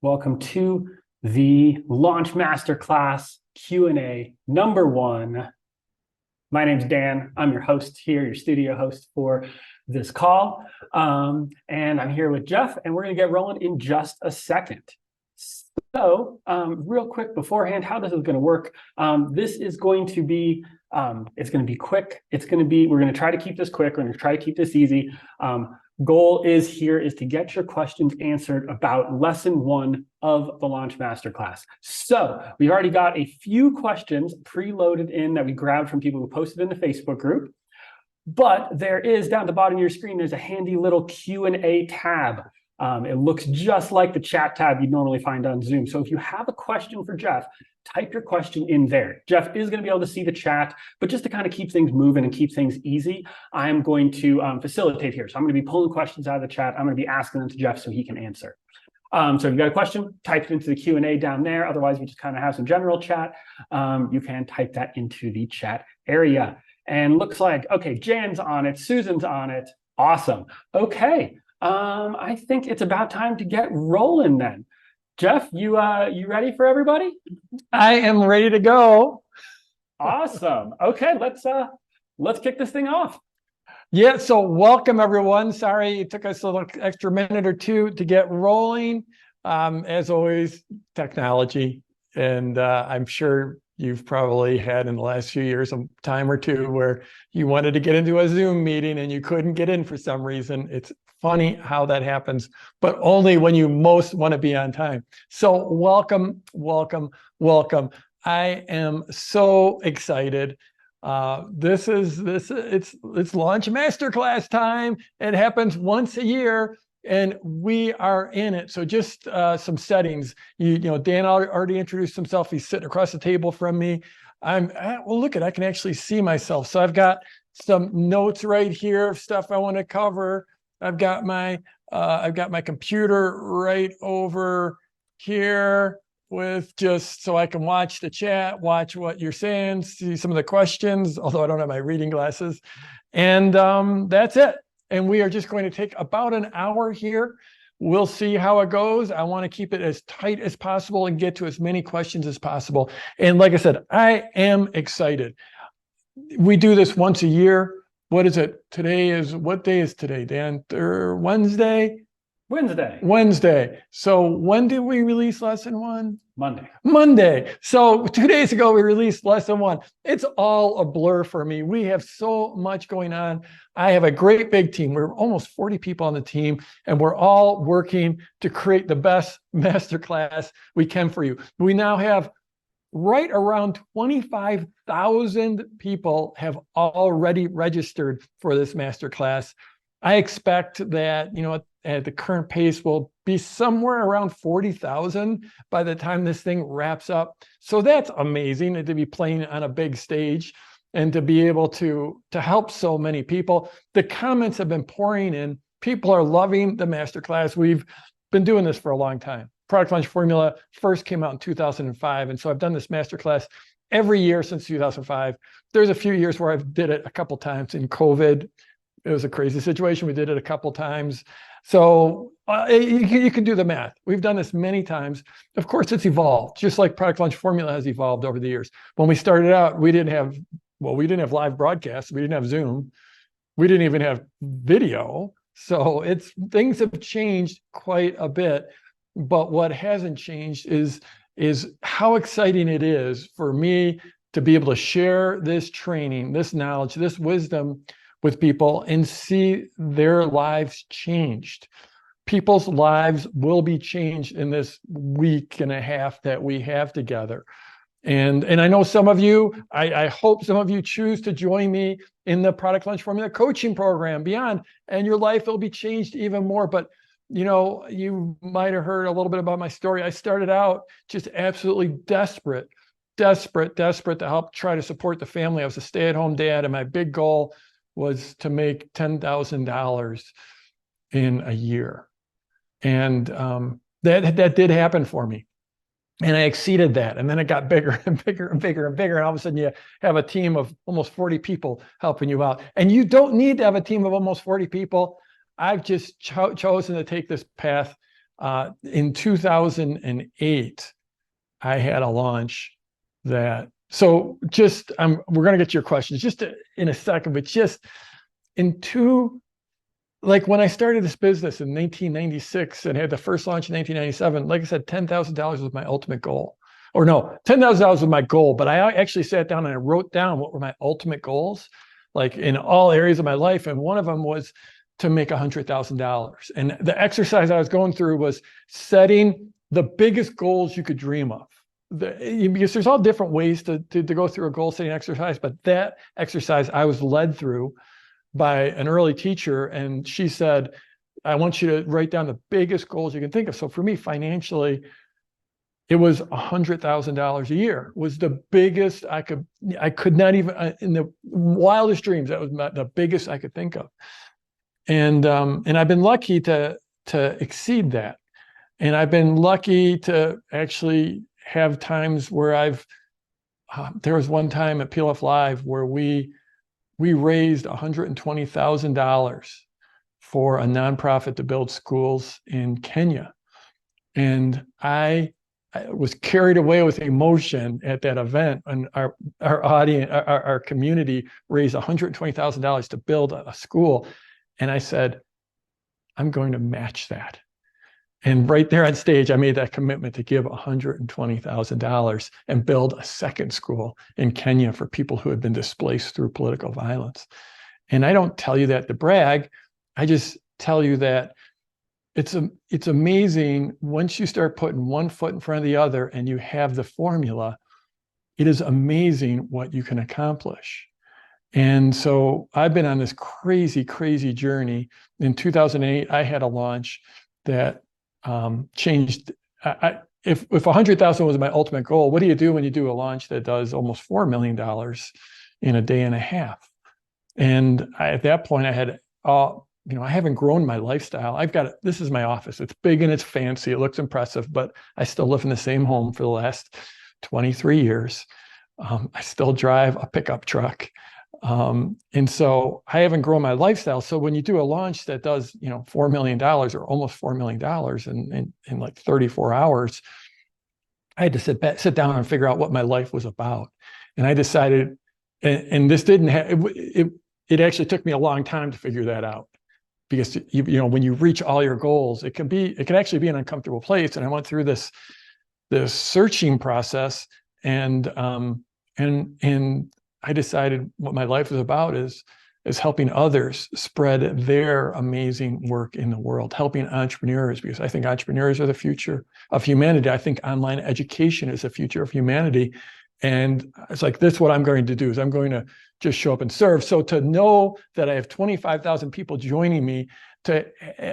Welcome to the Launch Masterclass Q&A #1. My name's Dan. I'm your host here, your studio host for this call. And I'm here with Jeff, and we're going to get rolling in just a second. So real quick beforehand, how this is going to work. This is going to be, it's going to be quick. We're going to try to keep this quick. We're going to try to keep this easy. Goal is to get your questions answered about lesson 1 of the Launch Masterclass. So we've already got a few questions preloaded in that we grabbed from people who posted in the Facebook group. But there is, down at the bottom of your screen, there's a handy little Q&A tab. It looks just like the chat tab you'd normally find on Zoom. So if you have a question for Jeff, type your question in there. Jeff is going to be able to see the chat, but just to kind of keep things moving and keep things easy, I'm going to facilitate here. So I'm going to be pulling questions out of the chat. I'm going to be asking them to Jeff so he can answer. So if you've got a question, type it into the Q&A down there. Otherwise, we just kind of have some general chat. You can type that into the chat area. And looks like, okay, Jan's on it. Susan's on it. Awesome. Okay. I think it's about time to get rolling then. Jeff, you ready for everybody? I am ready to go. Awesome. Okay, let's kick this thing off. Yeah, so welcome everyone. Sorry it took us a little extra minute or two to get rolling. As always, technology. And I'm sure you've probably had in the last few years a time or two where you wanted to get into a Zoom meeting and you couldn't get in for some reason. It's funny how that happens, but only when you most want to be on time. So welcome, welcome, welcome. I am so excited. It's Launch Masterclass time. It happens once a year and we are in it. So just some settings. You know, Dan already introduced himself. He's sitting across the table from me. Well, look I can actually see myself. So I've got some notes right here of stuff I want to cover. I've got my computer right over here with just so I can watch the chat, watch what you're saying, see some of the questions, although I don't have my reading glasses. And that's it. And we are just going to take about an hour here. We'll see how it goes. I want to keep it as tight as possible and get to as many questions as possible. And like I said, I am excited. We do this once a year. What is it? What day is today, Dan? Wednesday? Wednesday. So when did we release lesson 1? Monday. So 2 days ago, we released lesson 1. It's all a blur for me. We have so much going on. I have a great big team. We're almost 40 people on the team, and we're all working to create the best masterclass we can for you. We now have right around 25,000 people have already registered for this masterclass. I expect that, at the current pace will be somewhere around 40,000 by the time this thing wraps up. So that's amazing to be playing on a big stage and to be able to help so many people. The comments have been pouring in. People are loving the masterclass. We've been doing this for a long time. Product Launch Formula first came out in 2005. And so I've done this masterclass every year since 2005. There's a few years where I've did it a couple times. In COVID, it was a crazy situation. We did it a couple times. So you can do the math. We've done this many times. Of course, it's evolved, just like Product Launch Formula has evolved over the years. When we started out, we didn't have live broadcasts. We didn't have Zoom. We didn't even have video. So things have changed quite a bit. But what hasn't changed is how exciting it is for me to be able to share this training, this knowledge, this wisdom with people and see their lives changed. People's lives will be changed in this week and a half that we have together. And I know some of you, I hope some of you choose to join me in the Product Launch Formula coaching program beyond, and your life will be changed even more. But you might have heard a little bit about my story. I started out just absolutely desperate to help try to support the family. I was a stay-at-home dad, and my big goal was to make $10,000 in a year. And that did happen for me. And I exceeded that. And then it got bigger and bigger and bigger and bigger. And all of a sudden you have a team of almost 40 people helping you out. And you don't need to have a team of almost 40 people. I've just chosen to take this path In 2008, I had a launch that, so just, we're going to get to your questions just in a second, but just like when I started this business in 1996 and had the first launch in 1997, like I said, $10,000 was my ultimate goal. Or no, $10,000 was my goal, but I actually sat down and I wrote down what were my ultimate goals, like in all areas of my life. And one of them was to make $100,000. And the exercise I was going through was setting the biggest goals you could dream of. Because there's all different ways to go through a goal setting exercise, but that exercise I was led through by an early teacher, and she said, I want you to write down the biggest goals you can think of. So for me, financially, it was $100,000 a year was the biggest I could not even, in the wildest dreams, that was the biggest I could think of. And I've been lucky to exceed that. And I've been lucky to actually have times where there was one time at PLF Live where we raised $120,000 for a nonprofit to build schools in Kenya. And I was carried away with emotion at that event, and our audience, our community raised $120,000 to build a school. And I said, I'm going to match that. And right there on stage, I made that commitment to give $120,000 and build a second school in Kenya for people who had been displaced through political violence. And I don't tell you that to brag. I just tell you that it's amazing once you start putting one foot in front of the other and you have the formula, it is amazing what you can accomplish. And so I've been on this crazy, crazy journey. In 2008, I had a launch that changed. If 100,000 was my ultimate goal, what do you do when you do a launch that does almost $4 million in a day and a half? And at that point, I had, I haven't grown my lifestyle. This is my office. It's big and it's fancy. It looks impressive, but I still live in the same home for the last 23 years. I still drive a pickup truck. And so I haven't grown my lifestyle. So when you do a launch that does, $4 million or almost $4 million in like 34 hours, I had to sit down and figure out what my life was about. And I decided, and this didn't have, it actually took me a long time to figure that out, because when you reach all your goals, it can actually be an uncomfortable place. And I went through this searching process, and I decided what my life is about is helping others spread their amazing work in the world, helping entrepreneurs, because I think entrepreneurs are the future of humanity. I think online education is the future of humanity. And it's like, this is what I'm going to do, is I'm going to just show up and serve. So to know that I have 25,000 people joining me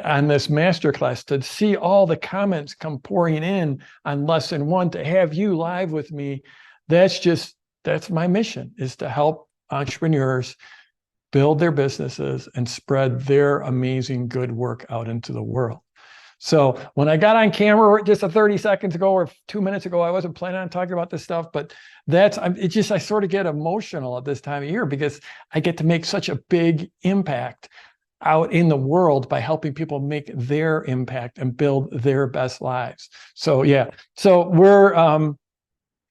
on this masterclass, to see all the comments come pouring in on lesson one, to have you live with me, that's my mission, is to help entrepreneurs build their businesses and spread their amazing good work out into the world. So when I got on camera just 30 seconds ago or 2 minutes ago, I wasn't planning on talking about this stuff, but I sort of get emotional at this time of year, because I get to make such a big impact out in the world by helping people make their impact and build their best lives. So yeah, so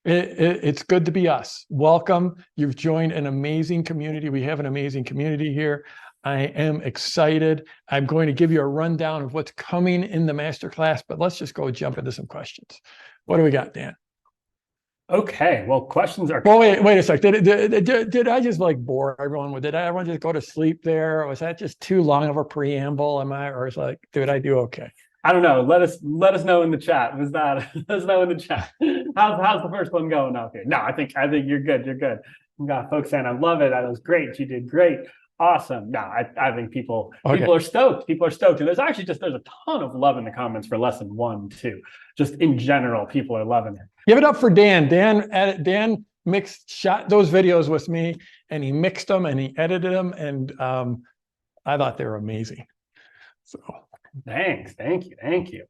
it's good to be us. Welcome. You've joined an amazing community. We have an amazing community here. I am excited. I'm going to give you a rundown of what's coming in the masterclass, but let's just go jump into some questions. What do we got, Dan? Okay, well, questions are. Well, wait a sec. Did I just bore everyone? Did everyone just go to sleep there? Or was that just too long of a preamble? Or is did I do okay? I don't know. Let us know in the chat. Let us know in the chat. How's the first one going out there? No, I think you're good. You're good. We got folks saying, I love it. That was great. You did great. Awesome. No, I think people are stoked. People are stoked. And there's a ton of love in the comments for lesson 1 too. Just in general, people are loving it. Give it up for Dan. Dan shot those videos with me, and he mixed them and he edited them, and I thought they were amazing. So thanks. Thank you.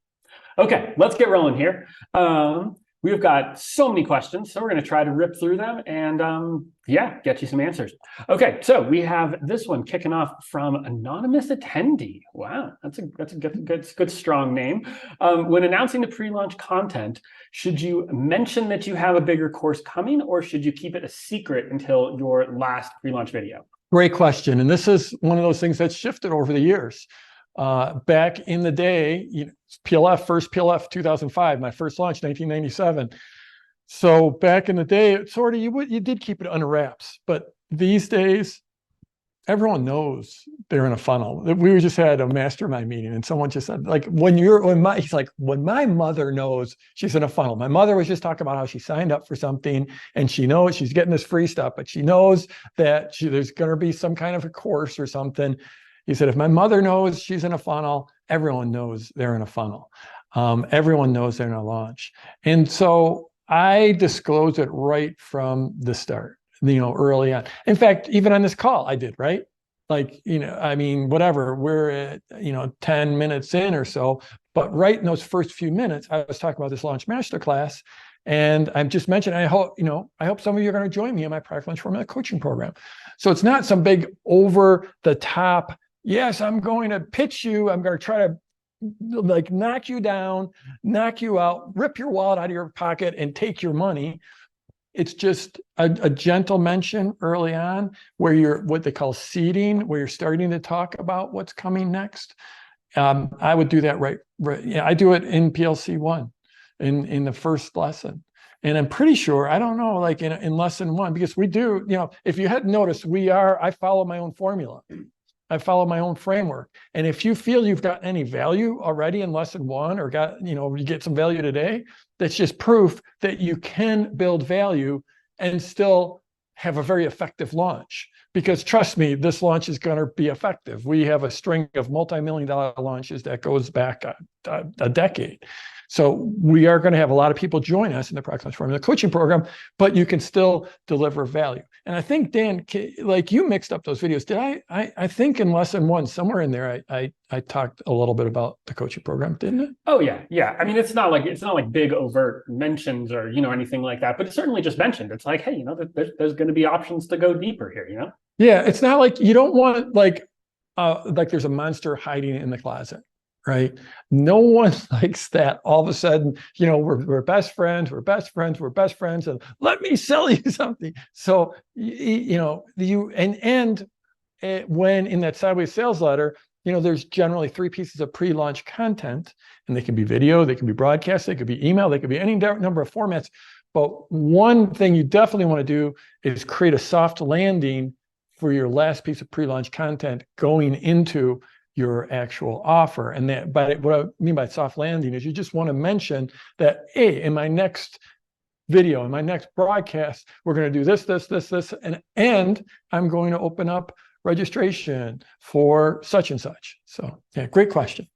Okay, let's get rolling here. We've got so many questions, so we're going to try to rip through them and get you some answers. Okay, so we have this one kicking off from anonymous attendee. Wow, that's a good strong name. When announcing the pre-launch content, should you mention that you have a bigger course coming, or should you keep it a secret until your last pre-launch video? Great question, and this is one of those things that's shifted over the years. Back in the day, first PLF 2005, my first launch 1997. So back in the day, it sort of you did keep it under wraps, but these days, everyone knows they're in a funnel. We just had a mastermind meeting, and someone just said, like, when my mother knows she's in a funnel. My mother was just talking about how she signed up for something, and she knows she's getting this free stuff, but she knows that there's going to be some kind of a course or something. He said, if my mother knows she's in a funnel, everyone knows they're in a funnel. Everyone knows they're in a launch. And so I disclose it right from the start, early on. In fact, even on this call, I did, right? Like, whatever, we're at, 10 minutes in or so, but right in those first few minutes, I was talking about this Launch Masterclass. And I've just mentioned, I hope some of you are going to join me in my Product Launch Formula coaching program. So it's not some big over the top, yes, I'm going to pitch you. I'm going to try to knock you down, knock you out, rip your wallet out of your pocket and take your money. It's just a gentle mention early on where you're what they call seeding, where you're starting to talk about what's coming next. I would do that right. Yeah, I do it in PLC 1 in the first lesson. And I'm pretty sure, I don't know, like in lesson 1, because we do, if you hadn't noticed, I follow my own formula. I follow my own framework. And if you feel you've got any value already in lesson 1 or you get some value today, that's just proof that you can build value and still have a very effective launch. Because trust me, this launch is going to be effective. We have a string of multi-million-dollar launches that goes back a decade. So we are going to have a lot of people join us in the Product Launch Formula coaching program, but you can still deliver value. And I think, Dan, like you mixed up those videos. Did I think in lesson 1, somewhere in there, I talked a little bit about the coaching program, didn't it? Oh yeah. I mean, it's not like big overt mentions or anything like that, but it's certainly just mentioned. It's like, hey, there's going to be options to go deeper here. Yeah, it's not like you don't want like there's a monster hiding in the closet. Right? No one likes that. All of a sudden, we're best friends, and let me sell you something. So, when in that sideways sales letter, there's generally 3 pieces of pre-launch content, and they can be video, they can be broadcast, they could be email, they could be any number of formats. But one thing you definitely want to do is create a soft landing for your last piece of pre-launch content going into your actual offer. And but what I mean by soft landing is you just want to mention that, hey, in my next video, in my next broadcast, we're going to do this, and I'm going to open up registration for such and such. So yeah, great question.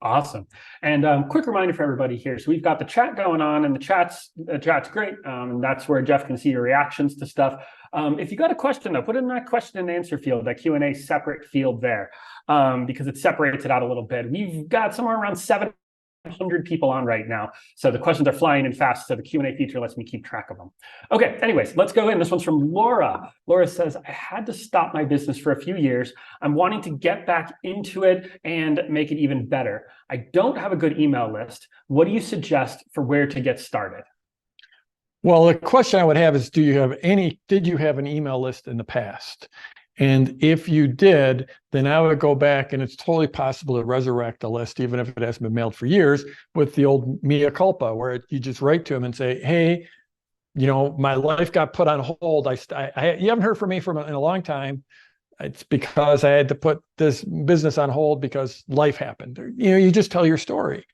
Awesome. And quick reminder for everybody here. So we've got the chat going on, and the chat's great. And that's where Jeff can see your reactions to stuff. If you got a question, though, put it in that question and answer field, that Q&A separate field there, because it separates it out a little bit. We've got somewhere around 700 people on right now. So the questions are flying in fast. So the Q&A feature lets me keep track of them. Okay, anyways, let's go in. This one's from Laura. Laura says, I had to stop my business for a few years. I'm wanting to get back into it and make it even better. I don't have a good email list. What do you suggest for where to get started? Well, the question I would have is, did you have an email list in the past? And if you did, then I would go back, and it's totally possible to resurrect a list, even if it hasn't been mailed for years, with the old mea culpa, where you just write to them and say, hey, my life got put on hold. You haven't heard from me in a long time. It's because I had to put this business on hold because life happened. You just tell your story.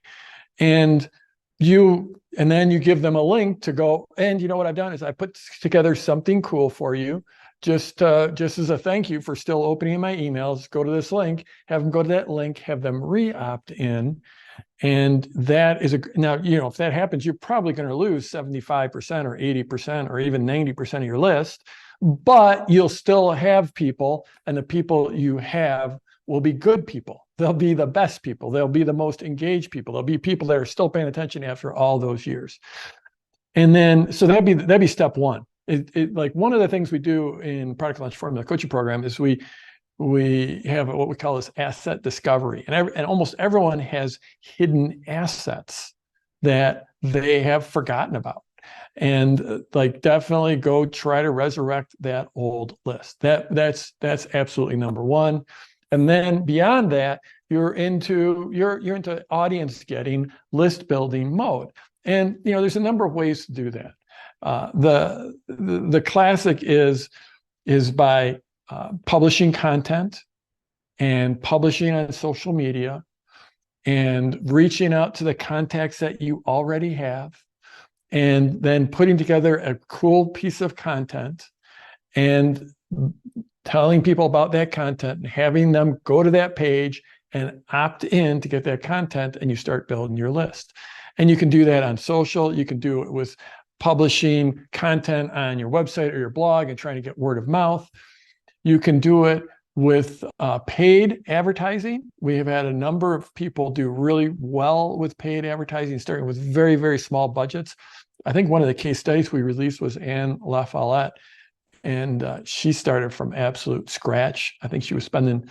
And then you give them a link to go, and what I've done is I put together something cool for you, just as a thank you for still opening my emails. Go to this link, have them go to that link, have them re-opt in. And that is now, if that happens, you're probably going to lose 75% or 80% or even 90% of your list, but you'll still have people, and the people you have will be good people. They'll be the best people. They'll be the most engaged people. They'll be people that are still paying attention after all those years. And then, so that'd be step one. Like one of the things we do in Product Launch Formula coaching program is we have what we call this asset discovery, and almost everyone has hidden assets that they have forgotten about. And like, definitely go try to resurrect that old list. That's absolutely number one. And then beyond that, you're into audience getting, list building mode. And there's a number of ways to do that. The classic is by publishing content and publishing on social media and reaching out to the contacts that you already have, and then putting together a cool piece of content and telling people about that content and having them go to that page and opt in to get that content, and you start building your list. And you can do that on social. You can do it with publishing content on your website or your blog and trying to get word of mouth. You can do it with paid advertising. We have had a number of people do really well with paid advertising, starting with very, very small budgets. I think one of the case studies we released was Anne La Follette, and she started from absolute scratch. I think she was spending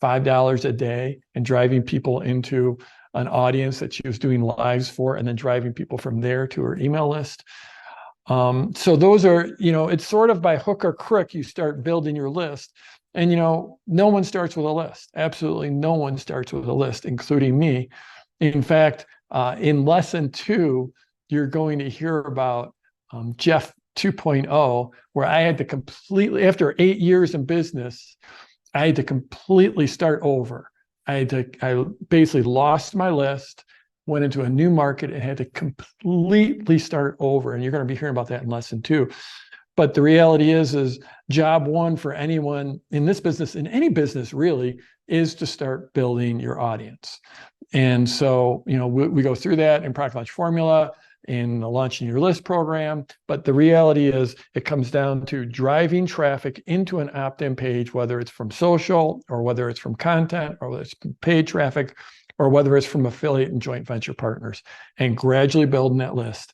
$5 a day and driving people into an audience that she was doing lives for, and then driving people from there to her email list. So those are, it's sort of by hook or crook, you start building your list. And, no one starts with a list. Absolutely no one starts with a list, including me. In fact, in lesson 2, you're going to hear about Jeff 2.0, where I had to completely, after 8 years in business, I had to completely start over. I basically lost my list, went into a new market, and had to completely start over. And you're going to be hearing about that in lesson 2. But the reality is job one for anyone in this business, in any business really, is to start building your audience. And so, we go through that in Product Launch Formula, in the Launching Your List program. But the reality is it comes down to driving traffic into an opt-in page, whether it's from social, or whether it's from content, or whether it's paid traffic, or whether it's from affiliate and joint venture partners, and gradually building that list.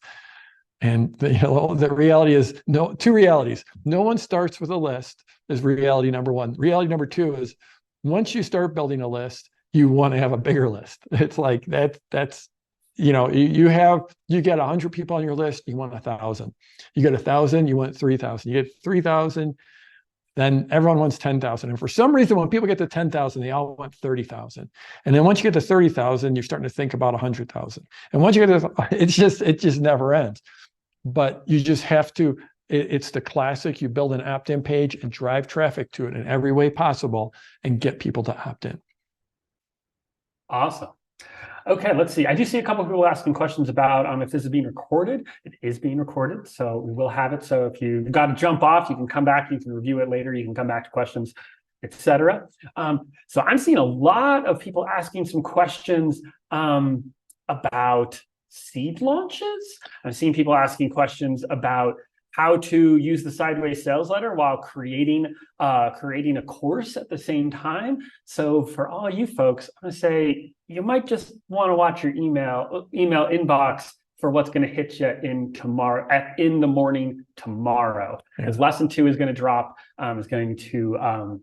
And the reality is, two realities. No one starts with a list, is reality number one. Reality number two is, once you start building a list, you want to have a bigger list. It's like that's you get 100 people on your list, you want 1,000. You get 1,000, you want 3,000. You get 3,000, then everyone wants 10,000. And for some reason, when people get to 10,000, they all want 30,000. And then once you get to 30,000, you're starting to think about 100,000. And once you get to, it just never ends. But you just have to, it's the classic, you build an opt-in page and drive traffic to it in every way possible and get people to opt in. Awesome. Okay, let's see. I do see a couple of people asking questions about if this is being recorded. It is being recorded, so we will have it. So if you've got to jump off, you can come back, you can review it later, you can come back to questions, etc. So I'm seeing a lot of people asking some questions about seed launches. I'm seeing people asking questions about how to use the sideways sales letter while creating a course at the same time. So for all you folks, I'm going to say you might just want to watch your email inbox for what's going to hit you in the morning tomorrow, because lesson 2 is going to drop. Is going to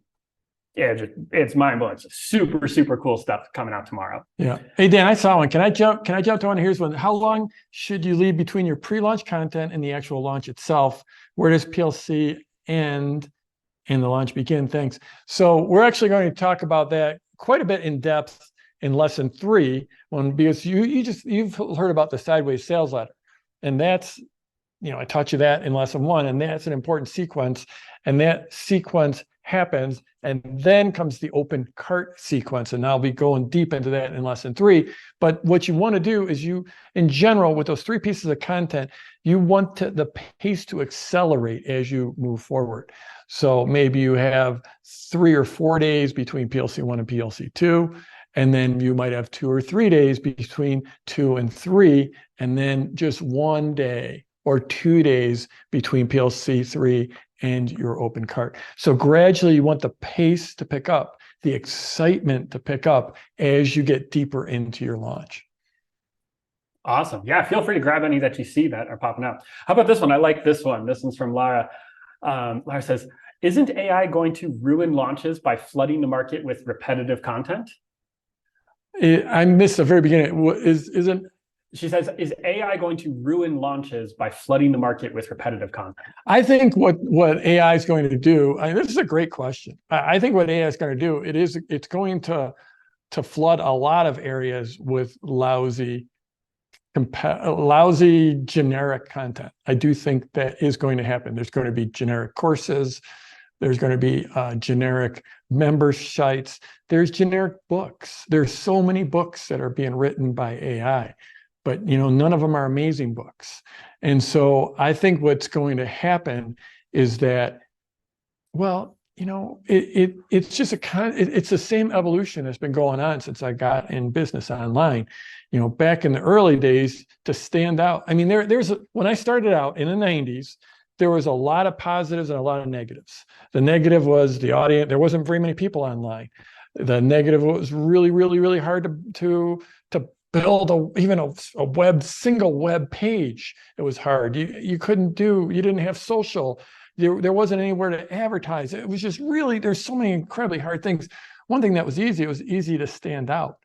it's mind blowing. It's super, super cool stuff coming out tomorrow. Yeah. Hey, Dan, I saw one. Can I jump to one? Here's one. How long should you leave between your pre-launch content and the actual launch itself? Where does PLC end and the launch begin? Thanks. So we're actually going to talk about that quite a bit in depth in lesson 3, because you've heard about the sideways sales letter. And that's, I taught you that in lesson 1, and that's an important sequence. And that sequence happens, and then comes the open cart sequence, and I'll be going deep into that in lesson 3. But what you want to do is in general, with those 3 pieces of content, you want the pace to accelerate as you move forward. So maybe you have 3 or 4 days between PLC 1 and PLC 2, and then you might have 2 or 3 days between 2 and 3, and then just 1 day or 2 days between PLC 3 and your open cart. So gradually you want the pace to pick up, the excitement to pick up as you get deeper into your launch. Awesome. Yeah, feel free to grab any that you see that are popping up. How about this one? I like this one. This one's from Lara. Lara says, isn't AI going to ruin launches by flooding the market with repetitive content? I missed the very beginning. She says, is AI going to ruin launches by flooding the market with repetitive content? I think what AI is going to do, this is a great question. I think what AI is going to do, it's going to flood a lot of areas with lousy generic content. I do think that is going to happen. There's going to be generic courses. There's going to be generic member sites. There's generic books. There's so many books that are being written by AI, but none of them are amazing books. And so I think what's going to happen is that, well, it's just it's the same evolution that's been going on since I got in business online. Back in the early days, to stand out. I mean, when I started out in the 90s, there was a lot of positives and a lot of negatives. The negative was the audience. There wasn't very many people online. The negative was really, really, really hard to build even a single web page. It was hard. You didn't have social. There wasn't anywhere to advertise. It was just really, there's so many incredibly hard things. One thing that was easy, it was easy to stand out.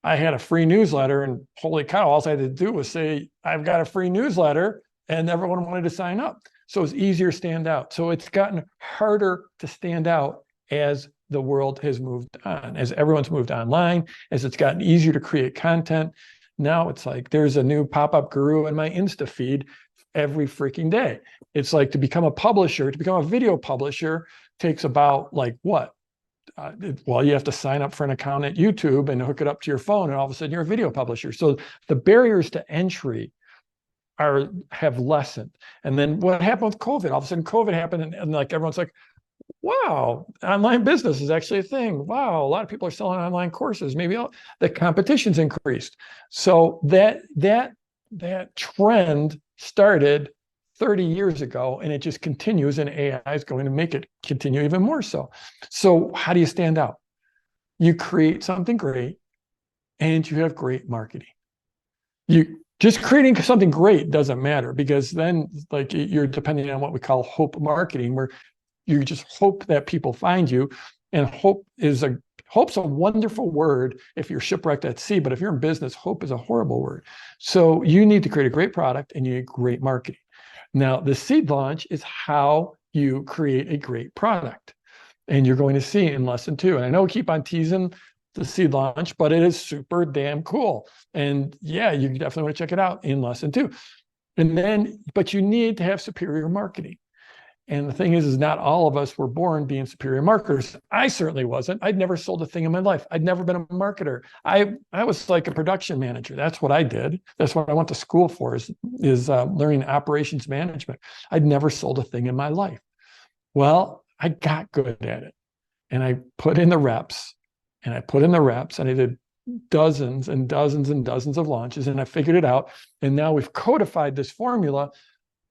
I had a free newsletter, and holy cow, all I had to do was say, I've got a free newsletter, and everyone wanted to sign up. So it's easier to stand out. So it's gotten harder to stand out as the world has moved on, as everyone's moved online, as it's gotten easier to create content. Now it's like there's a new pop-up guru in my Insta feed every freaking day. It's like to become a video publisher takes about what? Well, you have to sign up for an account at YouTube and hook it up to your phone, and all of a sudden you're a video publisher. So the barriers to entry have lessened. And then what happened with COVID? All of a sudden COVID happened, and like everyone's like, wow, online business is actually a thing. Wow, a lot of people are selling online courses. Maybe the competition's increased. So that trend started 30 years ago, and it just continues, and AI is going to make it continue even more so. So how do you stand out? You create something great, and you have great marketing. You just creating something great doesn't matter, because then you're depending on what we call hope marketing, where you just hope that people find you. And hope's a wonderful word if you're shipwrecked at sea, but if you're in business, hope is a horrible word. So you need to create a great product, and you need great marketing. Now, the seed launch is how you create a great product. And you're going to see in lesson 2. And I know we keep on teasing the seed launch, but it is super damn cool. And yeah, you definitely want to check it out in lesson 2. But you need to have superior marketing. And the thing is not all of us were born being superior marketers. I certainly wasn't. I'd never sold a thing in my life. I'd never been a marketer. I was like a production manager. That's what I did. That's what I went to school for, is learning operations management. I'd never sold a thing in my life. Well, I got good at it. And I put in the reps, and I did dozens and dozens and dozens of launches, and I figured it out. And now we've codified this formula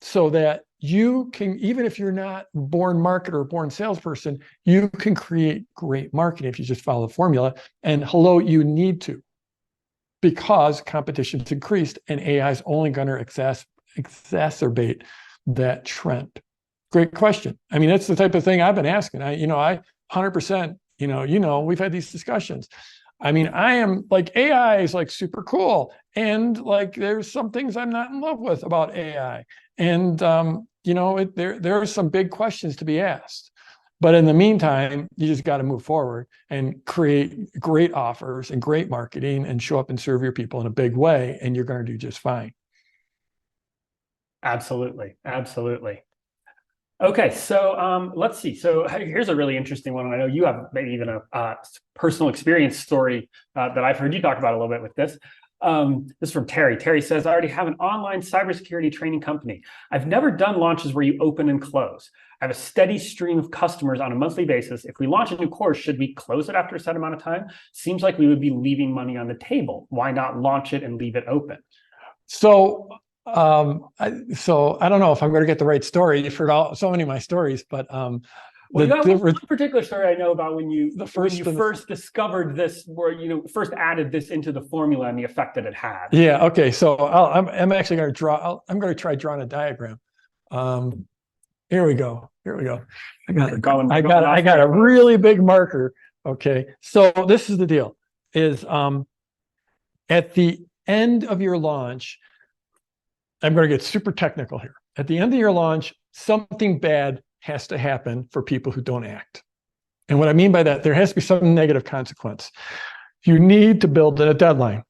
so that you can, even if you're not born marketer or born salesperson, you can create great marketing if you just follow the formula. And hello, you need to, because competition's increased, and AI is only going to exacerbate that trend. Great question. I mean, that's the type of thing I've been asking. I 100%, we've had these discussions. I mean, I am like, AI is like super cool. And like, there's some things I'm not in love with about AI. And, there are some big questions to be asked. But in the meantime, you just got to move forward and create great offers and great marketing and show up and serve your people in a big way, and you're going to do just fine. Absolutely. Absolutely. Okay, so let's see. So here's a really interesting one. And I know you have maybe even a personal experience story that I've heard you talk about a little bit with this. This is from Terry. Terry says, I already have an online cybersecurity training company. I've never done launches where you open and close. I have a steady stream of customers on a monthly basis. If we launch a new course, should we close it after a set amount of time? Seems like we would be leaving money on the table. Why not launch it and leave it open? So So I don't know if I'm going to get the right story. You've heard so many of my stories, but Well, you the have one difference, particular story I know about when you the first, first discovered this, where you first added this into the formula and the effect that it had. yeah. Okay. So I'm actually going to I'm going to try drawing a diagram. Here we go. Here we go. I got a really big marker. Okay. So this is the deal is, at the end of your launch, I'm going to get super technical here. At the end of your launch, something bad has to happen for people who don't act. And what I mean by that, there has to be some negative consequence. You need to build in a deadline.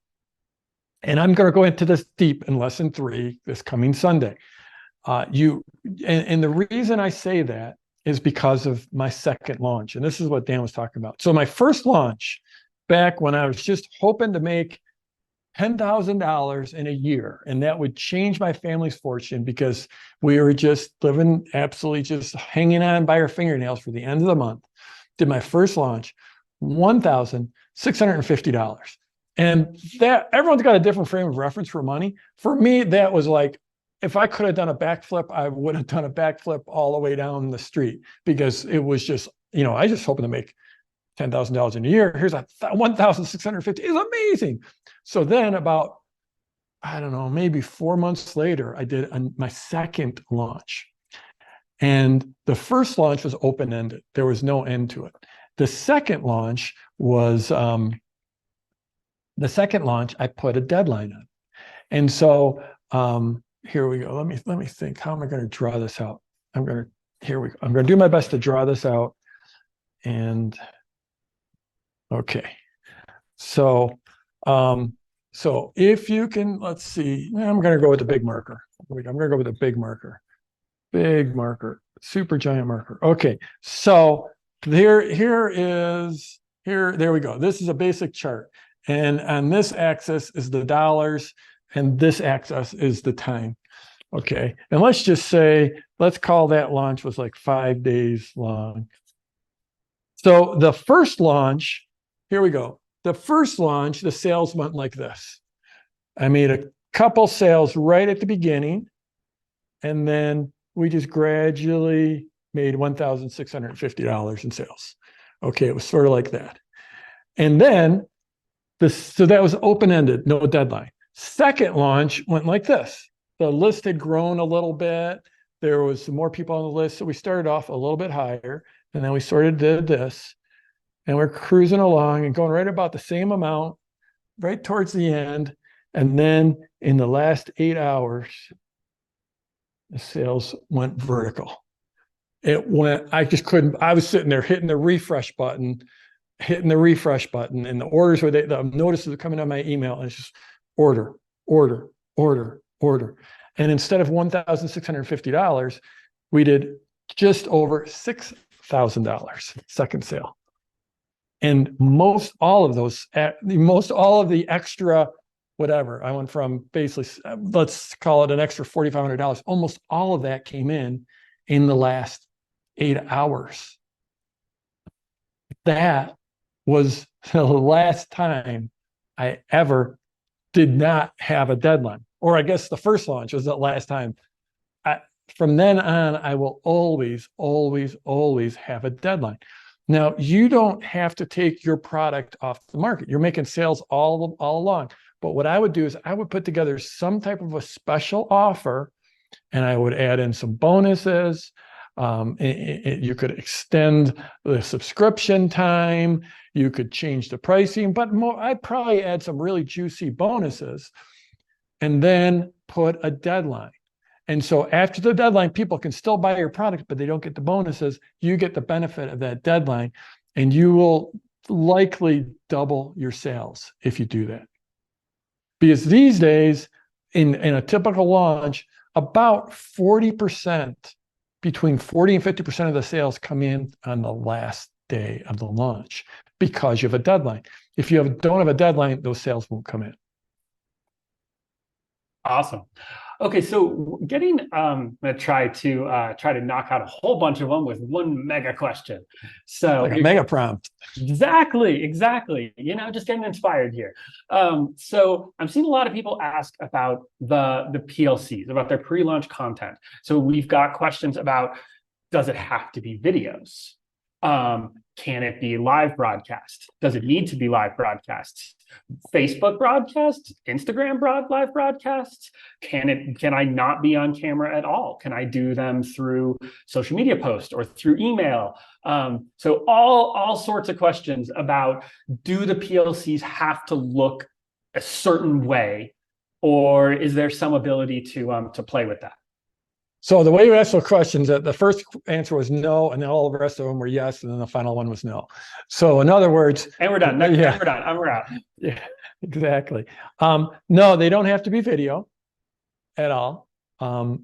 And I'm going to go into this deep in lesson 3 this coming Sunday. And the reason I say that is because of my second launch. And this is what Dan was talking about. So my first launch, back when I was just hoping to make $10,000 in a year, and that would change my family's fortune, because we were just living absolutely just hanging on by our fingernails for the end of the month. Did my first launch, $1,650. And that, everyone's got a different frame of reference for money. For me, that was like, if I could have done a backflip, I would have done a backflip all the way down the street, because it was just, I just hoping to make $10,000 in a year. Here's a 1,650 is amazing. So then about, I don't know, maybe 4 months later, I did my second launch. And the first launch was open-ended. There was no end to it. The second launch was, I put a deadline on. And so here we go. Let me think. How am I going to draw this out? Here we go. I'm going to do my best to draw this out. And okay. So, so if you can, let's see, I'm going to go with the big marker. I'm going to go with a big marker, super giant marker. Okay. So there we go. This is a basic chart. And on this axis is the dollars, and this axis is the time. Okay. And let's just say, let's call that launch was like 5 days long. So the first launch, here we go. The first launch, the sales went like this. I made a couple sales right at the beginning, and then we just gradually made $1,650 in sales. Okay, it was sort of like that. And then so that was open-ended, no deadline. Second launch went like this. The list had grown a little bit. There was some more people on the list. So we started off a little bit higher, and then we sort of did this. And we're cruising along and going right about the same amount, right towards the end. And then in the last 8 hours, the sales went vertical. It went, I just couldn't, I was sitting there hitting the refresh button, and the orders were, the notices were coming on my email, and it's just order. And instead of $1,650, we did just over $6,000 second sale. And most all of the extra, whatever, I went from basically, let's call it an extra $4,500. Almost all of that came in the last 8 hours. That was the last time I ever did not have a deadline. Or I guess the first launch was the last time. From then on, I will always have a deadline. Now, you don't have to take your product off the market. You're making sales all along. But what I would do is I would put together some type of a special offer, and I would add in some bonuses. You could extend the subscription time. You could change the pricing, but I'd probably add some really juicy bonuses, and then put a deadline. And so after the deadline, people can still buy your product, but they don't get the bonuses. You get the benefit of that deadline, and you will likely double your sales if you do that. Because these days, in a typical launch, about 40%, between 40 and 50% of the sales come in on the last day of the launch, because you have a deadline. If you don't have a deadline, those sales won't come in. Awesome. Okay, so getting I'm gonna try to knock out a whole bunch of them with one mega question. So Like a mega prompt. exactly. Just getting inspired here. So I'm seeing a lot of people ask about the PLCs, about their pre-launch content. So we've got questions about, does it have to be videos? Can it be live broadcast? Does it need to be live broadcasts? Facebook broadcasts, Instagram live broadcasts? Can I not be on camera at all? Can I do them through social media posts or through email? So all sorts of questions about, do the PLCs have to look a certain way, or is there some ability to play with that? So the way you asked the questions, the first answer was no, and then all the rest of them were yes, and then the final one was no. So in other words, and we're done. Yeah, and we're done. And we're out. Yeah, exactly. No, they don't have to be video at all.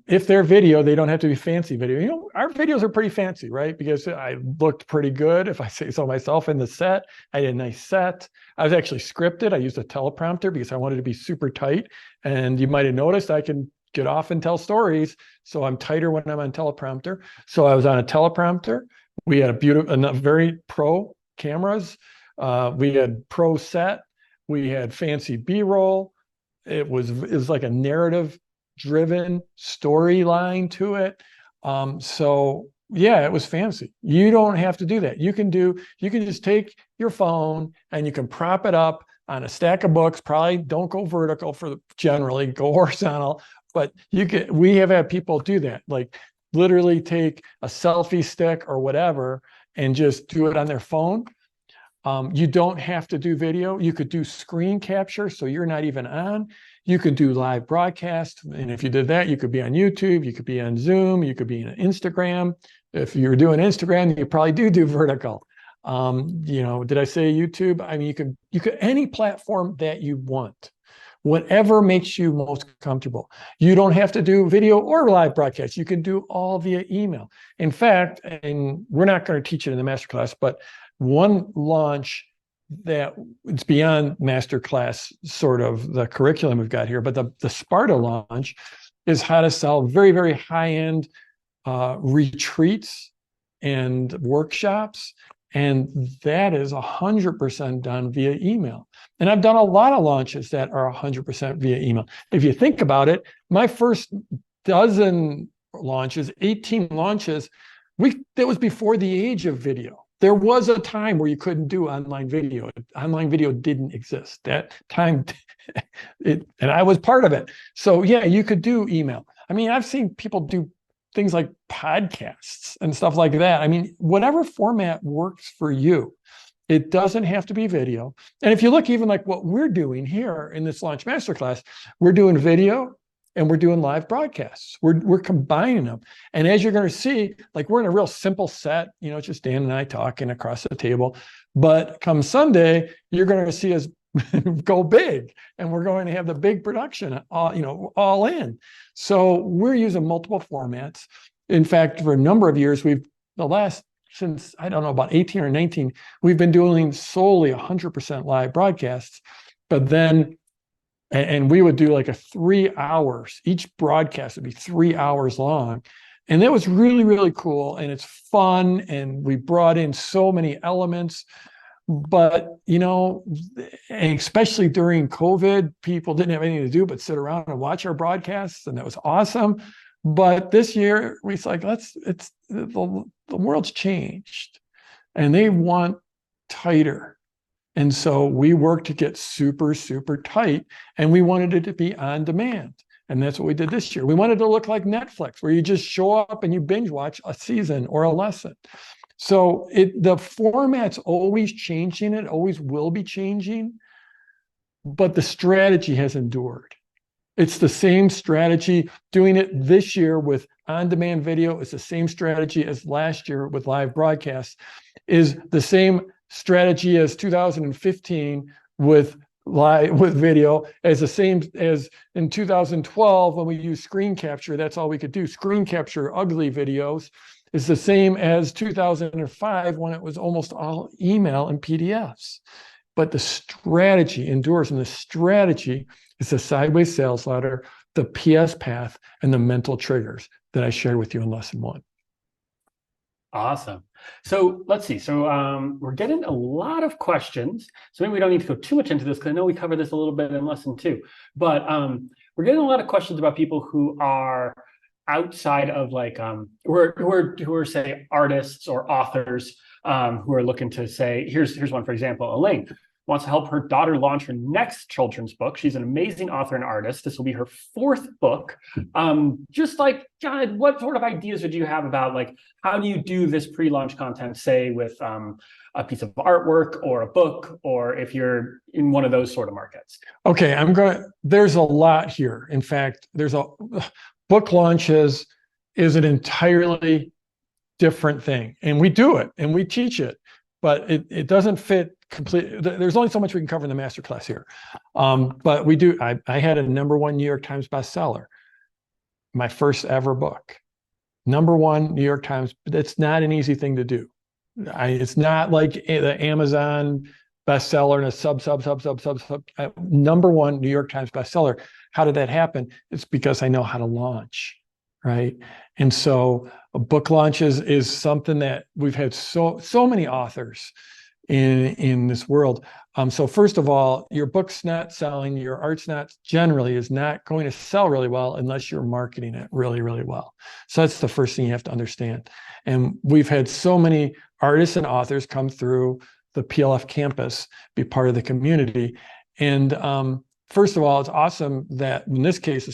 If they're video, they don't have to be fancy video. Our videos are pretty fancy, right? Because I looked pretty good, if I say so myself, in the set. I had a nice set. I was actually scripted. I used a teleprompter because I wanted to be super tight. And you might have noticed I can get off and tell stories. So I'm tighter when I'm on teleprompter. So I was on a teleprompter. We had very pro cameras. We had pro set. We had fancy B-roll. It was like a narrative driven storyline to it. So yeah, it was fancy. You don't have to do that. You can just take your phone and you can prop it up on a stack of books. Probably don't go vertical generally, go horizontal. But we have had people do that, like literally take a selfie stick or whatever and just do it on their phone. You don't have to do video. You could do screen capture, so you're not even on. You could do live broadcast. And if you did that, you could be on YouTube, you could be on Zoom, you could be on Instagram. If you're doing Instagram, you probably do vertical. Did I say YouTube? I mean, you could any platform that you want. Whatever makes you most comfortable. You don't have to do video or live broadcast. You can do all via email. In fact, and we're not going to teach it in the masterclass, but one launch that it's beyond masterclass, sort of the curriculum we've got here, but the Sparta launch is how to sell very, very high-end retreats and workshops. And that is 100% done via email. And I've done a lot of launches that are 100% via email. If you think about it, my first dozen launches, 18 launches, that was before the age of video. There was a time where you couldn't do online video. Online video didn't exist. That time, and I was part of it. So yeah, you could do email. I mean, I've seen people do things like podcasts and stuff like that. I mean, whatever format works for you. It doesn't have to be video. And if you look even like what we're doing here in this Launch Masterclass, we're doing video and we're doing live broadcasts. We're combining them. And as you're going to see, like we're in a real simple set, it's just Dan and I talking across the table. But come Sunday, you're going to see us go big, and we're going to have the big production all in. So we're using multiple formats. In fact, for a number of years, since I don't know, about 18 or 19, we've been doing solely 100% live broadcasts. But then, and we would do like a 3 hours, each broadcast would be 3 hours long. And that was really, really cool. And it's fun. And we brought in so many elements. But, especially during COVID, people didn't have anything to do but sit around and watch our broadcasts. And that was awesome. But this year, we was like, the world's changed and they want tighter. And so we worked to get super, super tight, and we wanted it to be on demand. And that's what we did this year. We wanted to look like Netflix, where you just show up and you binge watch a season or a lesson. So the format's always changing. It always will be changing, but the strategy has endured. It's the same strategy. Doing it this year with on-demand video is the same strategy as last year with live broadcasts, is the same strategy as 2015 with video, as the same as in 2012 when we used screen capture. That's all we could do. Screen capture ugly videos is the same as 2005 when it was almost all email and PDFs. But the strategy endures, and the strategy is a sideways sales ladder the PS path and the mental triggers that I shared with you in lesson 1. Awesome. So let's see. So we're getting a lot of questions. So maybe we don't need to go too much into this because I know we covered this a little bit in lesson 2. But we're getting a lot of questions about people who are outside of like who are say artists or authors who are looking to say, here's one, for example. Elaine wants to help her daughter launch her next children's book. She's an amazing author and artist. This will be her 4th book. Just like, God, what sort of ideas would you have about like, how do you do this pre-launch content, say with a piece of artwork or a book, or if you're in one of those sort of markets? Okay, there's a lot here. In fact, book launches is an entirely different thing. And we do it and we teach it, but it doesn't fit completely. There's only so much we can cover in the masterclass here. But we do, I had a #1 New York Times bestseller, my first ever book. #1 New York Times, but it's not an easy thing to do. It's not like the Amazon bestseller and a sub. #1 New York Times bestseller. How did that happen? It's because I know how to launch, right? And so a book launches is something that we've had so many authors in this world. So first of all, your book's not selling, your art's generally is not going to sell really well unless you're marketing it really, really well. So that's the first thing you have to understand. And we've had so many artists and authors come through the PLF campus, be part of the community. And first of all, it's awesome that in this case,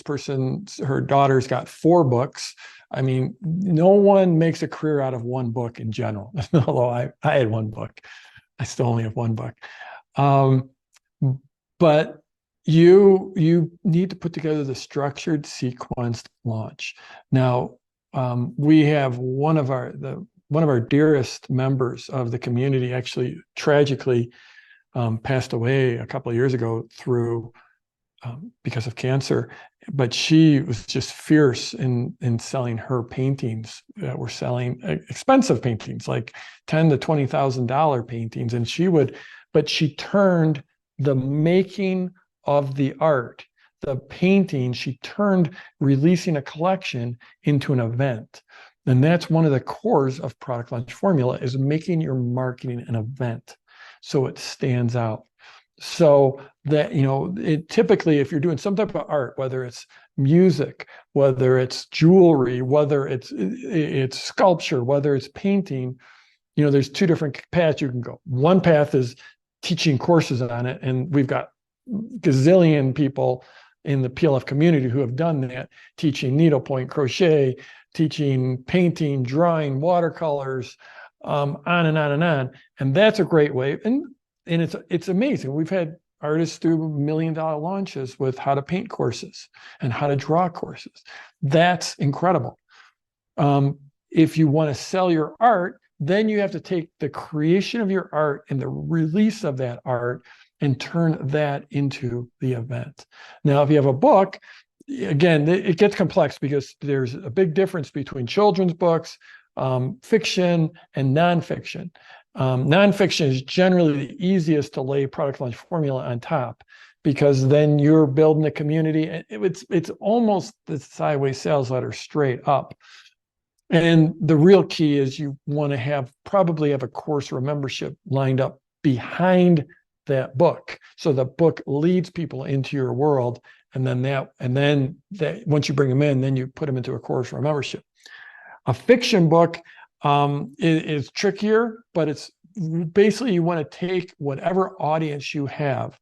her daughter's got 4 books. I mean, no one makes a career out of 1 book in general, although I had 1 book. I still only have 1 book. But you need to put together the structured, sequenced launch. Now, we have one of our dearest members of the community actually tragically passed away a couple of years ago because of cancer, but she was just fierce in selling her paintings that were selling expensive paintings, like $10,000 to $20,000 paintings. And she turned the making of the art, the painting, she turned releasing a collection into an event. And that's one of the cores of Product Launch Formula, is making your marketing an event so it stands out. So that, typically, if you're doing some type of art, whether it's music, whether it's jewelry, whether it's sculpture, whether it's painting, there's 2 different paths you can go. One path is teaching courses on it. And we've got gazillion people in the PLF community who have done that, teaching needlepoint, crochet, teaching painting, drawing, watercolors, on and on and on. And that's a great way. And it's amazing. We've had artists do $1 million launches with how to paint courses and how to draw courses. That's incredible. If you want to sell your art, then you have to take the creation of your art and the release of that art and turn that into the event. Now, if you have a book, again, it gets complex because there's a big difference between children's books, fiction, and nonfiction. Nonfiction is generally the easiest to lay Product Launch Formula on top, because then you're building a community. It's almost the sideways sales letter straight up. And the real key is you want to probably have a course or a membership lined up behind that book, so the book leads people into your world, and then once you bring them in, then you put them into a course or a membership. A fiction book is trickier, but it's basically, you want to take whatever audience you have,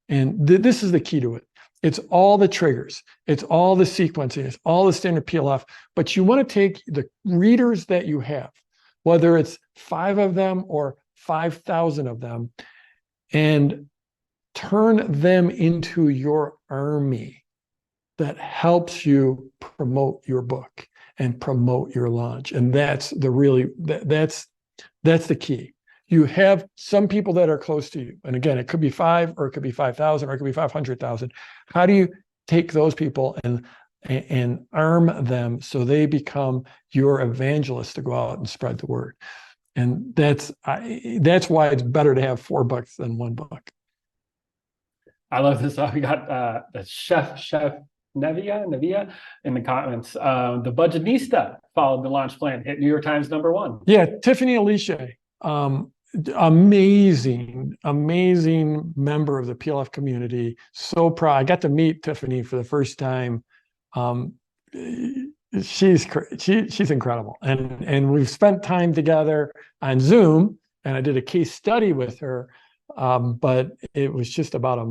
and this is the key to it. It's all the triggers, it's all the sequencing, it's all the standard PLF, but you want to take the readers that you have, whether it's 5 of them or 5,000 of them, and turn them into your army that helps you promote your book and promote your launch. And that's the key. You have some people that are close to you. And again, it could be 5, or it could be 5,000, or it could be 500,000. How do you take those people and arm them so they become your evangelists to go out and spread the word? And that's why it's better to have 4 books than 1 book. I love this. We got the chef Nevia in the comments. The Budgetnista followed the launch plan, hit New York Times #1. Yeah, Tiffany Alicia, amazing member of the PLF community. So proud. I got to meet Tiffany for the first time. She's incredible, and we've spent time together on Zoom, and I did a case study with her. But it was just about a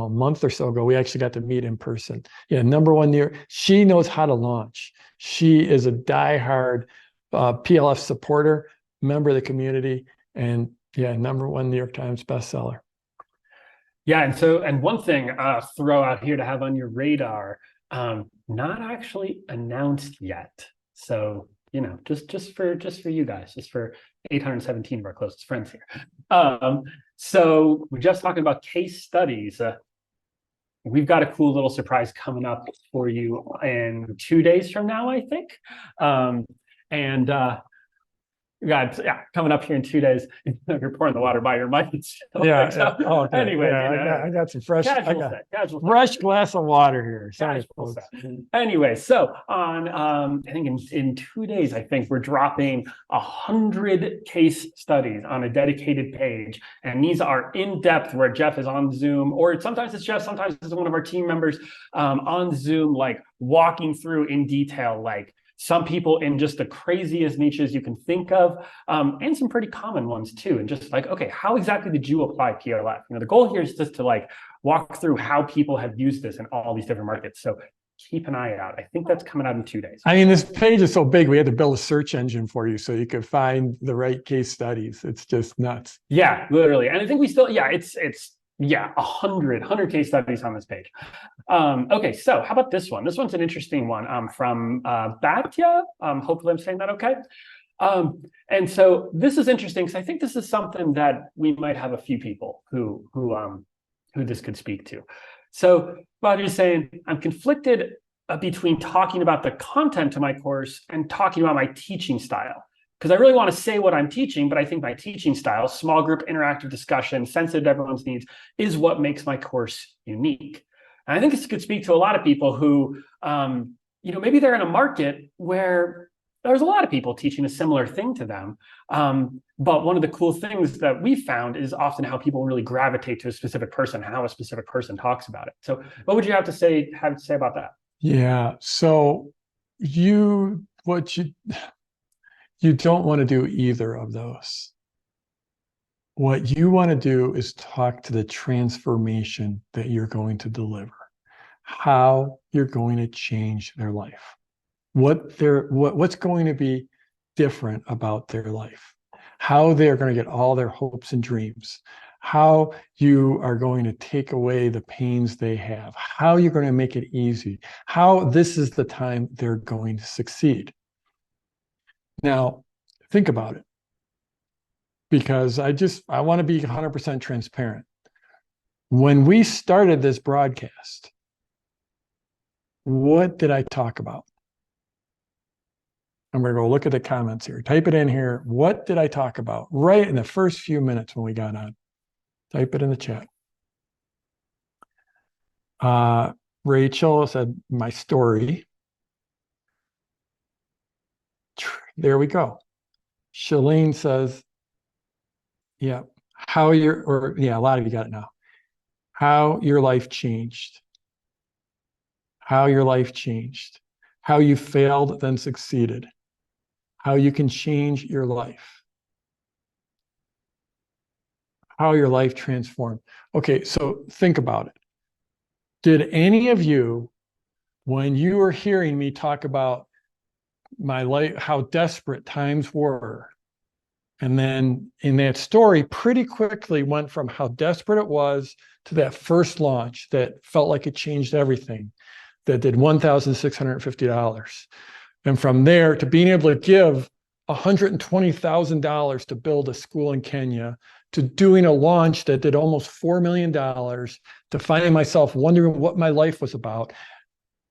month or so ago, we actually got to meet in person. Yeah, #1 New York. She knows how to launch. She is a diehard PLF supporter, member of the community, and yeah, #1 New York Times bestseller. Yeah, and one thing throw out here to have on your radar, not actually announced yet. So, you know, just for you guys, just for 817 of our closest friends here. So we're just talking about case studies. We've got a cool little surprise coming up for you in 2 days from now, I think. Coming up here in 2 days. You're pouring the water by your mic. Yeah. So, Oh, okay. anyway, yeah, I got some fresh. Casual fresh glass of water here. Sorry, folks. Anyway, so on I think in 2 days, I think we're dropping 100 case studies on a dedicated page, and these are in depth where Jeff is on Zoom, or sometimes it's Jeff, sometimes it's one of our team members on Zoom, like walking through in detail, like some people in just the craziest niches you can think of, and some pretty common ones too. And just like, okay, how exactly did you apply PLF? You know, the goal here is just to like walk through how people have used this in all these different markets. So keep an eye out. I think that's coming out in 2 days. I mean, this page is so big, we had to build a search engine for you so you could find the right case studies. It's just nuts. Yeah, literally. And I think we still, it's 100 case studies on this page. Okay, so how about this one? This one's an interesting one from Batya. Hopefully I'm saying that okay. And so this is interesting because I think this is something that we might have a few people who this could speak to. So Batya's saying, I'm conflicted between talking about the content of my course and talking about my teaching style. Because I really want to say what I'm teaching, but I think my teaching style, small group interactive discussion, sensitive to everyone's needs, is what makes my course unique. And I think this could speak to a lot of people who, maybe they're in a market where there's a lot of people teaching a similar thing to them. But one of the cool things that we found is often how people really gravitate to a specific person, how a specific person talks about it. So what would you have to say about that? Yeah. So you don't want to do either of those. What you want to do is talk to the transformation that you're going to deliver, how you're going to change their life, what's going to be different about their life, how they're going to get all their hopes and dreams, how you are going to take away the pains they have, how you're going to make it easy, how this is the time they're going to succeed. Now, think about it, because I want to be 100% transparent. When we started this broadcast, what did I talk about? I'm going to go look at the comments here. Type it in here. What did I talk about right in the first few minutes when we got on? Type it in the chat. Rachel said, my story. There we go. Shalene says, yeah, a lot of you got it now. How your life changed. How your life changed. How you failed, then succeeded. How you can change your life. How your life transformed. Okay, so think about it. Did any of you, when you were hearing me talk about my life, how desperate times were, and then in that story pretty quickly went from how desperate it was to that first launch that felt like it changed everything, that did $1,650. And from there to being able to give $120,000 to build a school in Kenya, to doing a launch that did almost $4 million, to finding myself wondering what my life was about.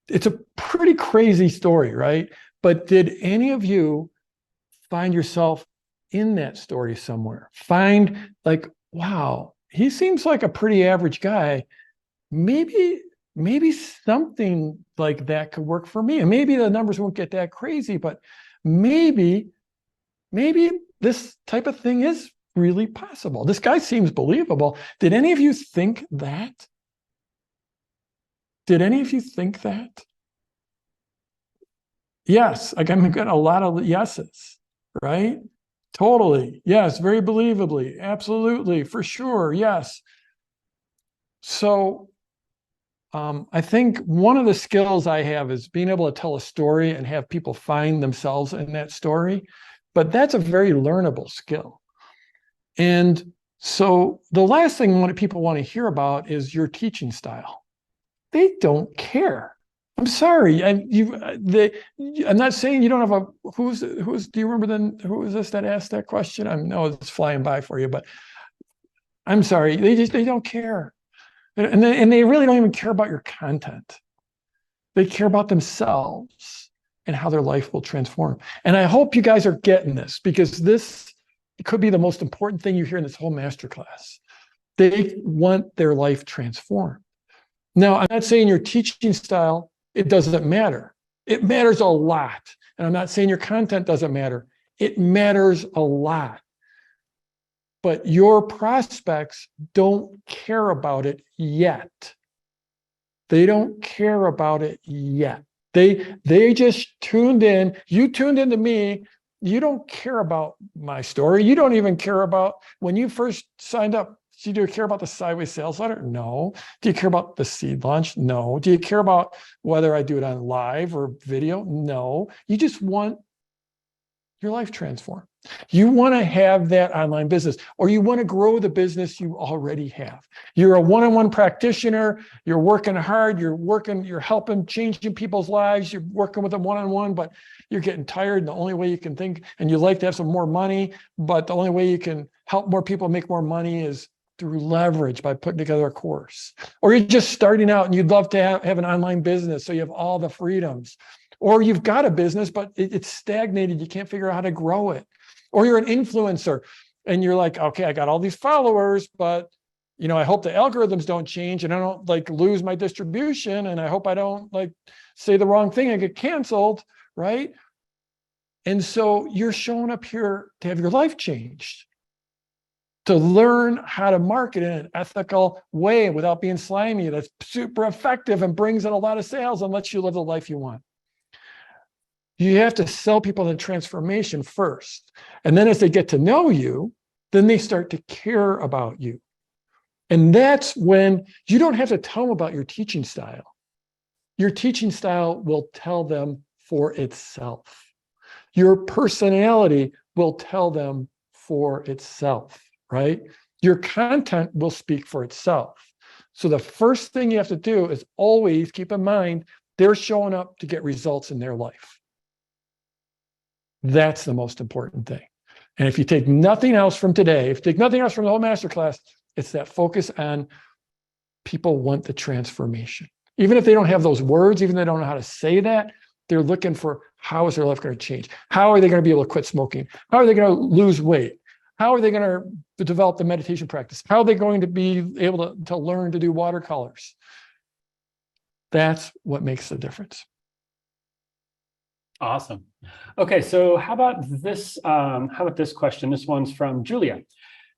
It's a pretty crazy story, right? But did any of you find yourself in that story somewhere? Find like, wow, he seems like a pretty average guy. Maybe maybe something like that could work for me. And maybe the numbers won't get that crazy, but maybe this type of thing is really possible. This guy seems believable. Did any of you think that? Did any of you think that? Yes, like I'm getting a lot of yeses, right? Totally. Yes, very believably. Absolutely. For sure. Yes. So I think one of the skills I have is being able to tell a story and have people find themselves in that story. But that's a very learnable skill. And so the last thing people want to hear about is your teaching style. They don't care. I'm sorry. I'm not saying you don't have who's, do you remember who was this that asked that question? I know it's flying by for you, but I'm sorry. They don't care. And they really don't even care about your content. They care about themselves and how their life will transform. And I hope you guys are getting this, because this could be the most important thing you hear in this whole masterclass. They want their life transformed. Now, I'm not saying your teaching style, it doesn't matter. It matters a lot. And I'm not saying your content doesn't matter. It matters a lot. But your prospects don't care about it yet. They don't care about it yet. They just tuned in. You tuned into me. You don't care about my story. You don't even care about when you first signed up. Do you care about the sideways sales letter? No. Do you care about the seed launch? No. Do you care about whether I do it on live or video? No. You just want your life transformed. You want to have that online business, or you want to grow the business you already have. You're a one-on-one practitioner. You're working hard. You're helping, changing people's lives. You're working with them one-on-one, but you're getting tired. And the only way you can think, and you like to have some more money, but the only way you can help more people make more money is through leverage by putting together a course. Or you're just starting out and you'd love to have an online business so you have all the freedoms. Or you've got a business, but it's stagnated. You can't figure out how to grow it. Or you're an influencer and you're like, okay, I got all these followers, but I hope the algorithms don't change and I don't lose my distribution. And I hope I don't say the wrong thing and get canceled, right? And so you're showing up here to have your life changed, to learn how to market in an ethical way without being slimy, that's super effective and brings in a lot of sales and lets you live the life you want. You have to sell people the transformation first. And then as they get to know you, then they start to care about you. And that's when you don't have to tell them about your teaching style. Your teaching style will tell them for itself. Your personality will tell them for itself, right? Your content will speak for itself. So the first thing you have to do is always keep in mind, they're showing up to get results in their life. That's the most important thing. And if you take nothing else from today, if you take nothing else from the whole masterclass, it's that focus on people want the transformation. Even if they don't have those words, even if they don't know how to say that, they're looking for how is their life going to change? How are they going to be able to quit smoking? How are they going to lose weight? How are they going to develop the meditation practice? How are they going to be able to learn to do watercolors? That's what makes the difference. Awesome. Okay, so how about this? How about this question? This one's from Julia.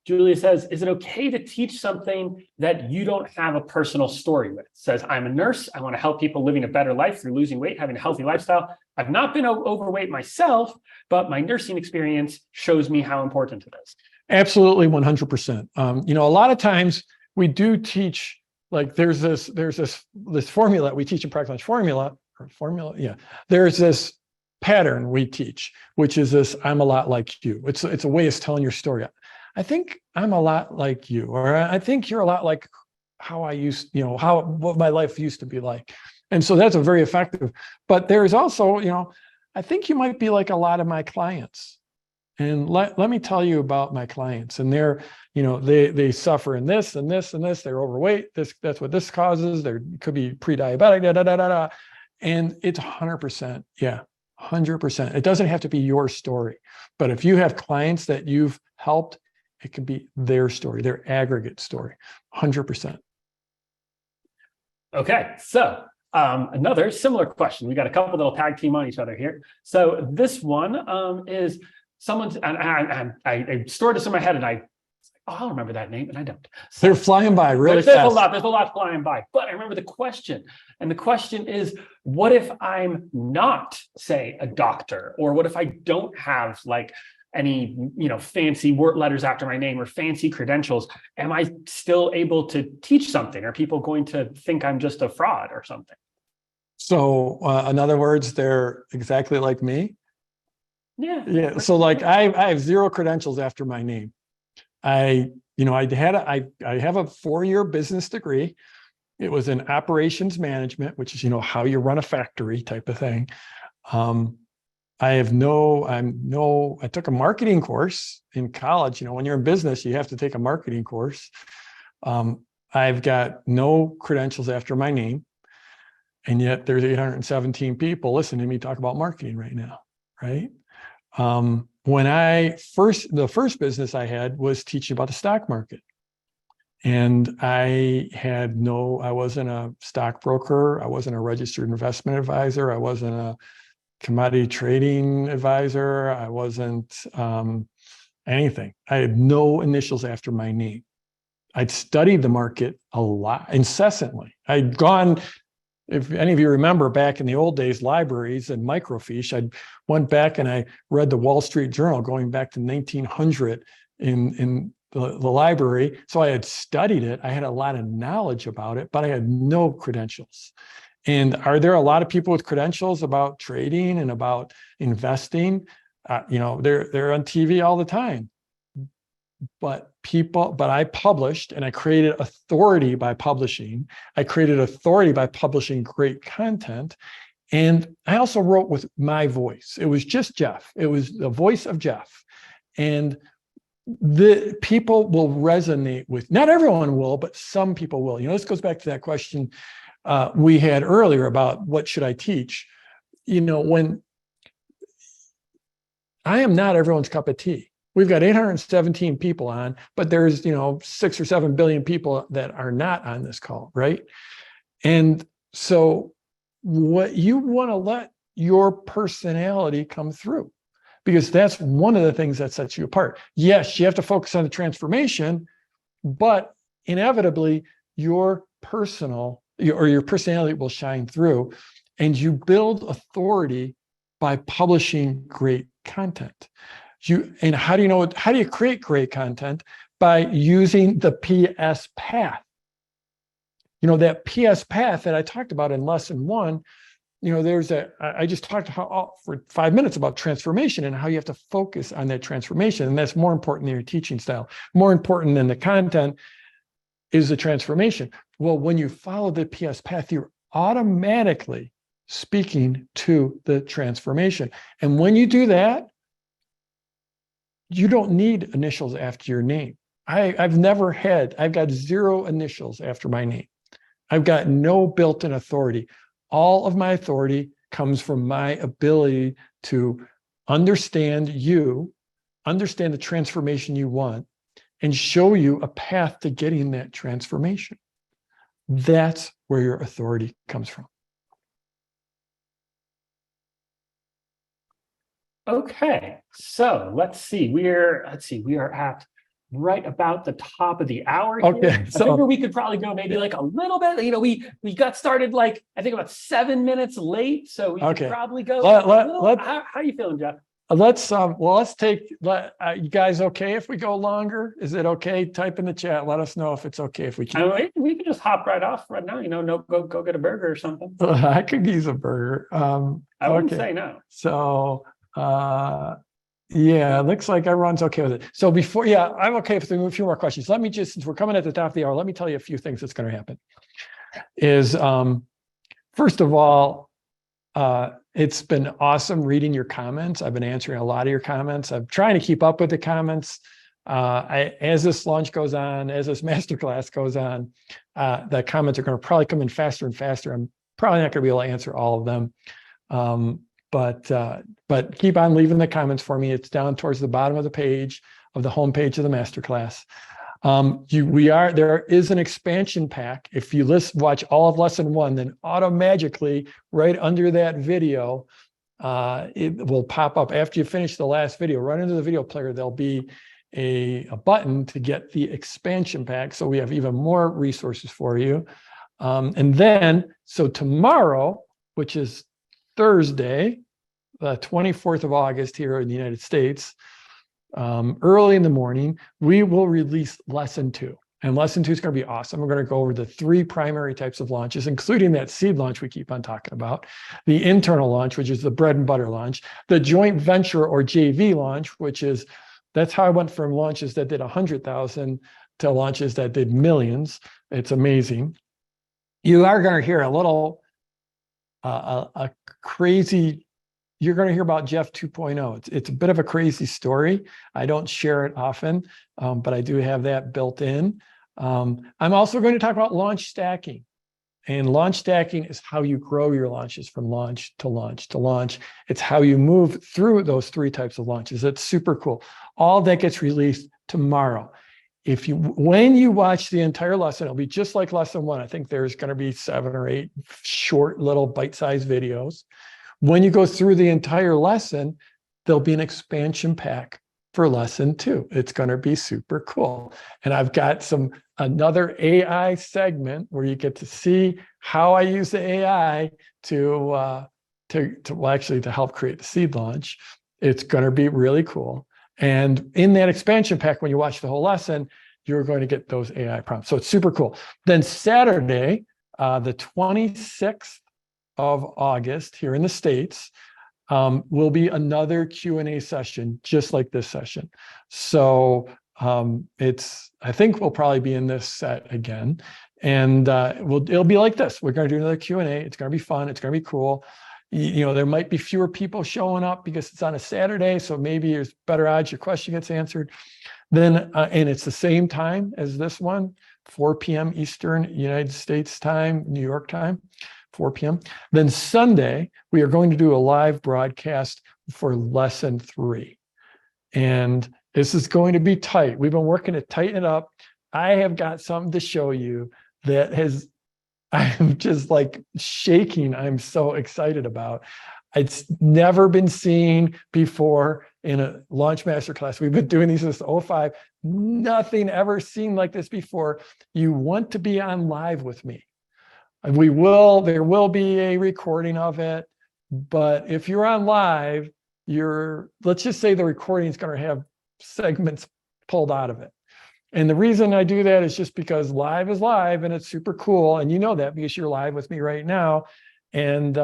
Julia says, is it okay to teach something that you don't have a personal story with? Says, I'm a nurse. I want to help people living a better life through losing weight, having a healthy lifestyle. I've not been overweight myself, but my nursing experience shows me how important it is. Absolutely, 100%. A lot of times we do teach, there's this formula we teach in Practice Launch formula. Yeah. There's this pattern we teach, which is this, I'm a lot like you. It's a way of telling your story. I think I'm a lot like you, or I think you're a lot like how I used, what my life used to be like. And so that's a very effective, but there's also, I think you might be like a lot of my clients. And let me tell you about my clients. And they're, they suffer in this and this and this, they're overweight. That's what this causes. There could be pre-diabetic, and it's 100%. Yeah. 100%. It doesn't have to be your story, but if you have clients that you've helped, it can be their story, their aggregate story, 100%. Okay, so another similar question. We got a couple that'll tag team on each other here. So this one is someone's, and I stored this in my head, and I'll remember that name, and I don't. So They're flying by really there's fast. there's a lot flying by, but I remember the question, and the question is, what if I'm not, say, a doctor, or what if I don't have like any, fancy word letters after my name or fancy credentials? Am I still able to teach something? Are people going to think I'm just a fraud or something? So, in other words, they're exactly like me. Yeah. Yeah. So, like, I have zero credentials after my name. I have a 4-year business degree. It was in operations management, which is, how you run a factory type of thing. I took a marketing course in college. When you're in business, you have to take a marketing course. I've got no credentials after my name. And yet there's 817 people listening to me talk about marketing right now, right? When the first business I had was teaching about the stock market. And I wasn't a stockbroker. I wasn't a registered investment advisor. I wasn't a commodity trading advisor. I wasn't anything. I had no initials after my name. I'd studied the market a lot, incessantly. I'd gone, if any of you remember back in the old days, libraries and microfiche, I went back and I read the Wall Street Journal going back to 1900 in the library. So I had studied it. I had a lot of knowledge about it, but I had no credentials. And are there a lot of people with credentials about trading and about investing? They're on TV all the time. But I published, and I created authority by publishing. I created authority by publishing great content. And I also wrote with my voice. It was just Jeff. It was the voice of Jeff. And the people will resonate with, not everyone will, but some people will. This goes back to that question we had earlier about what should I teach? When I am not everyone's cup of tea. We've got 817 people on, but there's, 6 or 7 billion people that are not on this call, right? And so what you want to let your personality come through, because that's one of the things that sets you apart. Yes, you have to focus on the transformation, but inevitably your personality will shine through, and you build authority by publishing great content. How do you create great content? By using the PS path. That PS path that I talked about in lesson 1, I just talked for 5 minutes about transformation and how you have to focus on that transformation. And that's more important than your teaching style. More important than the content is the transformation. Well, when you follow the PS path, you're automatically speaking to the transformation. And when you do that, you don't need initials after your name. I've got 0 initials after my name. I've got no built-in authority. All of my authority comes from my ability to understand the transformation you want, and show you a path to getting that transformation. That's where your authority comes from. Okay, so let's see. We are at right about the top of the hour here. Okay, I figure we could probably go maybe like a little bit. We got started like I think about 7 minutes late, so we could probably go. How are you feeling, Jeff? Let's take. You guys okay if we go longer? Is it okay? Type in the chat. Let us know if it's okay if we can. We can just hop right off right now. Go get a burger or something. I could use a burger. I wouldn't say no. So. It looks like everyone's okay with it. So I'm okay with a few more questions. Let me just, since we're coming at the top of the hour, let me tell you a few things that's going to happen. First of all, it's been awesome reading your comments. I've been answering a lot of your comments. I'm trying to keep up with the comments. As this launch goes on, as this masterclass goes on, the comments are going to probably come in faster and faster. I'm probably not going to be able to answer all of them. But keep on leaving the comments for me. It's down towards the bottom of the page, of the home page of the masterclass. There is an expansion pack. If you watch all of lesson 1, then automatically right under that video, it will pop up after you finish the last video. Right under the video player, there'll be a button to get the expansion pack. So we have even more resources for you. And then, so tomorrow, which is Thursday, the 24th of August here in the United States, early in the morning, we will release lesson 2. And lesson 2 is going to be awesome. We're going to go over the 3 primary types of launches, including that seed launch we keep on talking about, the internal launch, which is the bread and butter launch, the joint venture or JV launch, that's how I went from launches that did 100,000 to launches that did millions. It's amazing. You are going to hear a little, a crazy, you're going to hear about Jeff 2.0. It's a bit of a crazy story. I don't share it often, but I do have that built in. I'm also going to talk about launch stacking. And launch stacking is how you grow your launches from launch to launch to launch. It's how you move through those 3 types of launches. It's super cool. All that gets released tomorrow. When you watch the entire lesson, it'll be just like lesson 1. I think there's going to be 7 or 8 short little bite-sized videos. When you go through the entire lesson, there'll be an expansion pack for lesson 2. It's going to be super cool. And I've got another AI segment where you get to see how I use the AI to help create the seed launch. It's going to be really cool. And in that expansion pack, when you watch the whole lesson, you're going to get those AI prompts. So it's super cool. Then Saturday, the 26th of August here in the States, will be another Q&A session, just like this session. So I think we'll probably be in this set again. And it'll be like this. We're going to do another Q&A. It's going to be fun. It's going to be cool. There might be fewer people showing up because it's on a Saturday, so maybe there's better odds your question gets answered. Then, and it's the same time as this one, 4 p.m. Eastern United States time, New York time, 4 p.m. Then Sunday, we are going to do a live broadcast for lesson 3. And this is going to be tight. We've been working to tighten it up. I have got something to show you that I'm just like shaking. I'm so excited about. It's never been seen before in a Launch Masterclass. We've been doing these since 2005. Nothing ever seen like this before. You want to be on live with me. There will be a recording of it, but if you're on live, let's just say the recording is going to have segments pulled out of it. And the reason I do that is just because live is live and it's super cool. And you know that because you're live with me right now. And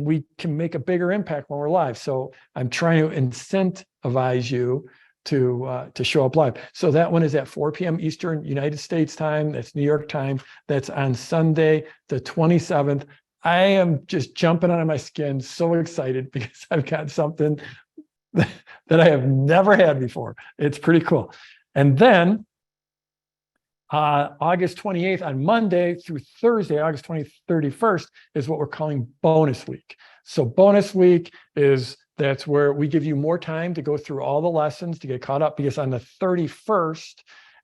we can make a bigger impact when we're live. So I'm trying to incentivize you to show up live. So that one is at 4 p.m. Eastern United States time. That's New York time. That's on Sunday, the 27th. I am just jumping out of my skin, so excited because I've got something that I have never had before. It's pretty cool. And then August 28th on Monday through Thursday, August 31st is what we're calling bonus week. So bonus week that's where we give you more time to go through all the lessons to get caught up, because on the 31st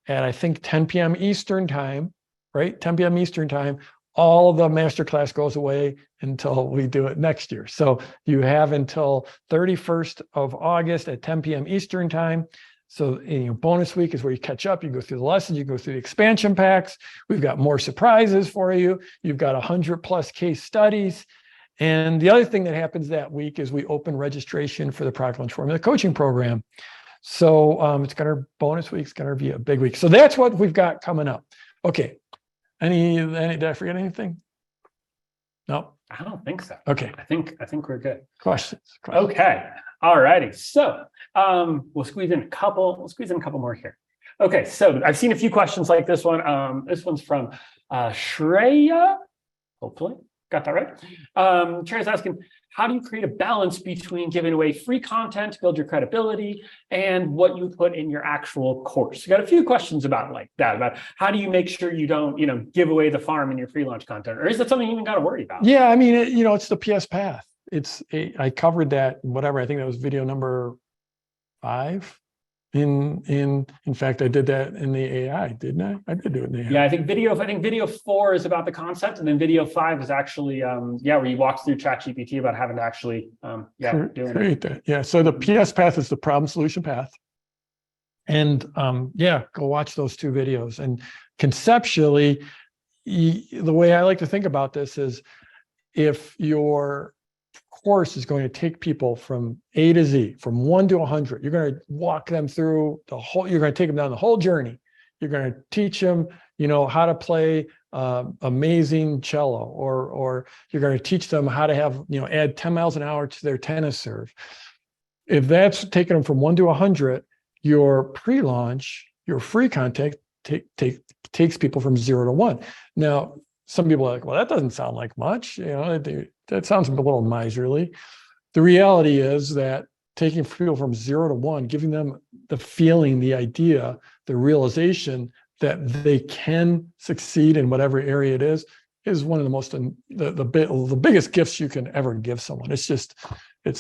at I think 10 p.m. Eastern time, right? 10 p.m. Eastern time, all of the masterclass goes away until we do it next year. So you have until 31st of August at 10 p.m. Eastern time. So bonus week is where you catch up, you go through the lessons, you go through the expansion packs. We've got more surprises for you. You've got 100+ case studies. And the other thing that happens that week is we open registration for the Product Launch Formula Coaching Program. So bonus week's gonna be a big week. So that's what we've got coming up. Okay, did I forget anything? No? I don't think so. Okay. I think we're good. Questions? Okay. All righty. So we'll squeeze in a couple more here. Okay, so I've seen a few questions like this one. This one's from Shreya. Hopefully got that right. Shreya's asking, how do you create a balance between giving away free content to build your credibility and what you put in your actual course? We got a few questions about about how do you make sure you don't, give away the farm in your free launch content, or is that something you even got to worry about? Yeah, I mean, it's the PS path. I covered that, whatever. I think that was video number 5. in fact, I did that in the AI, didn't I? I did do it in the AI. Yeah, I think video 4 is about the concept, and then video 5 is actually where you walk through ChatGPT about having to actually create that. Yeah. So the PS path is the problem solution path. And go watch those 2 videos. And conceptually, the way I like to think about this is, if your course is going to take people from A to Z, from 1 to 100, you're going to walk them through the whole, you're going to take them down the whole journey. You're going to teach them, how to play amazing cello, or you're going to teach them how to have, add 10 miles an hour to their tennis serve. If that's taking them from 1 to 100, your pre-launch, your free content takes people from 0 to 1. Now, some people are like, well, that doesn't sound like much. That sounds a little miserly. The reality is that taking people from 0 to 1, giving them the feeling, the idea, the realization that they can succeed in whatever area it is one of the most, the biggest gifts you can ever give someone. It's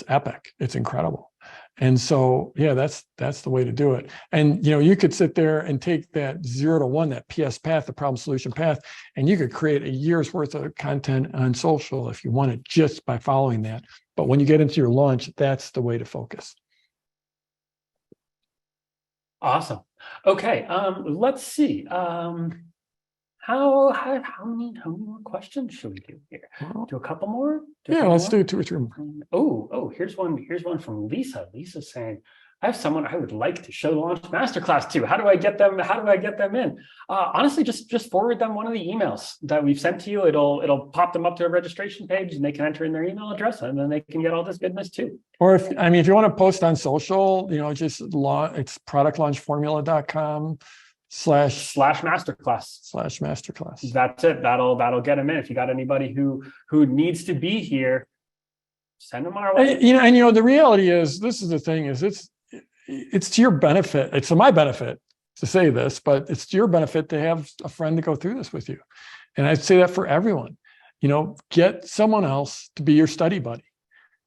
epic. It's incredible. And so, that's the way to do it. And, you could sit there and take that 0 to 1, that PS path, the problem solution path, and you could create a year's worth of content on social if you wanted, just by following that. But when you get into your launch, that's the way to focus. Awesome. Okay. Let's see. How many more questions should we do here? Do a couple more? Let's do 2 or 3 Oh, more. here's one from Lisa. Lisa's saying, I have someone I would like to show Launch Masterclass to. How do I get them in? Honestly, just forward them one of the emails that we've sent to you. It'll pop them up to a registration page, and they can enter in their email address, and then they can get all this goodness too. Or if you want to post on social, it's productlaunchformula.com /masterclass. That's it. That'll get them in. If you got anybody who needs to be here, send them our way. The reality is, this is the thing, is it's to your benefit. It's to my benefit to say this, but it's to your benefit to have a friend to go through this with you. And I'd say that for everyone. Get someone else to be your study buddy.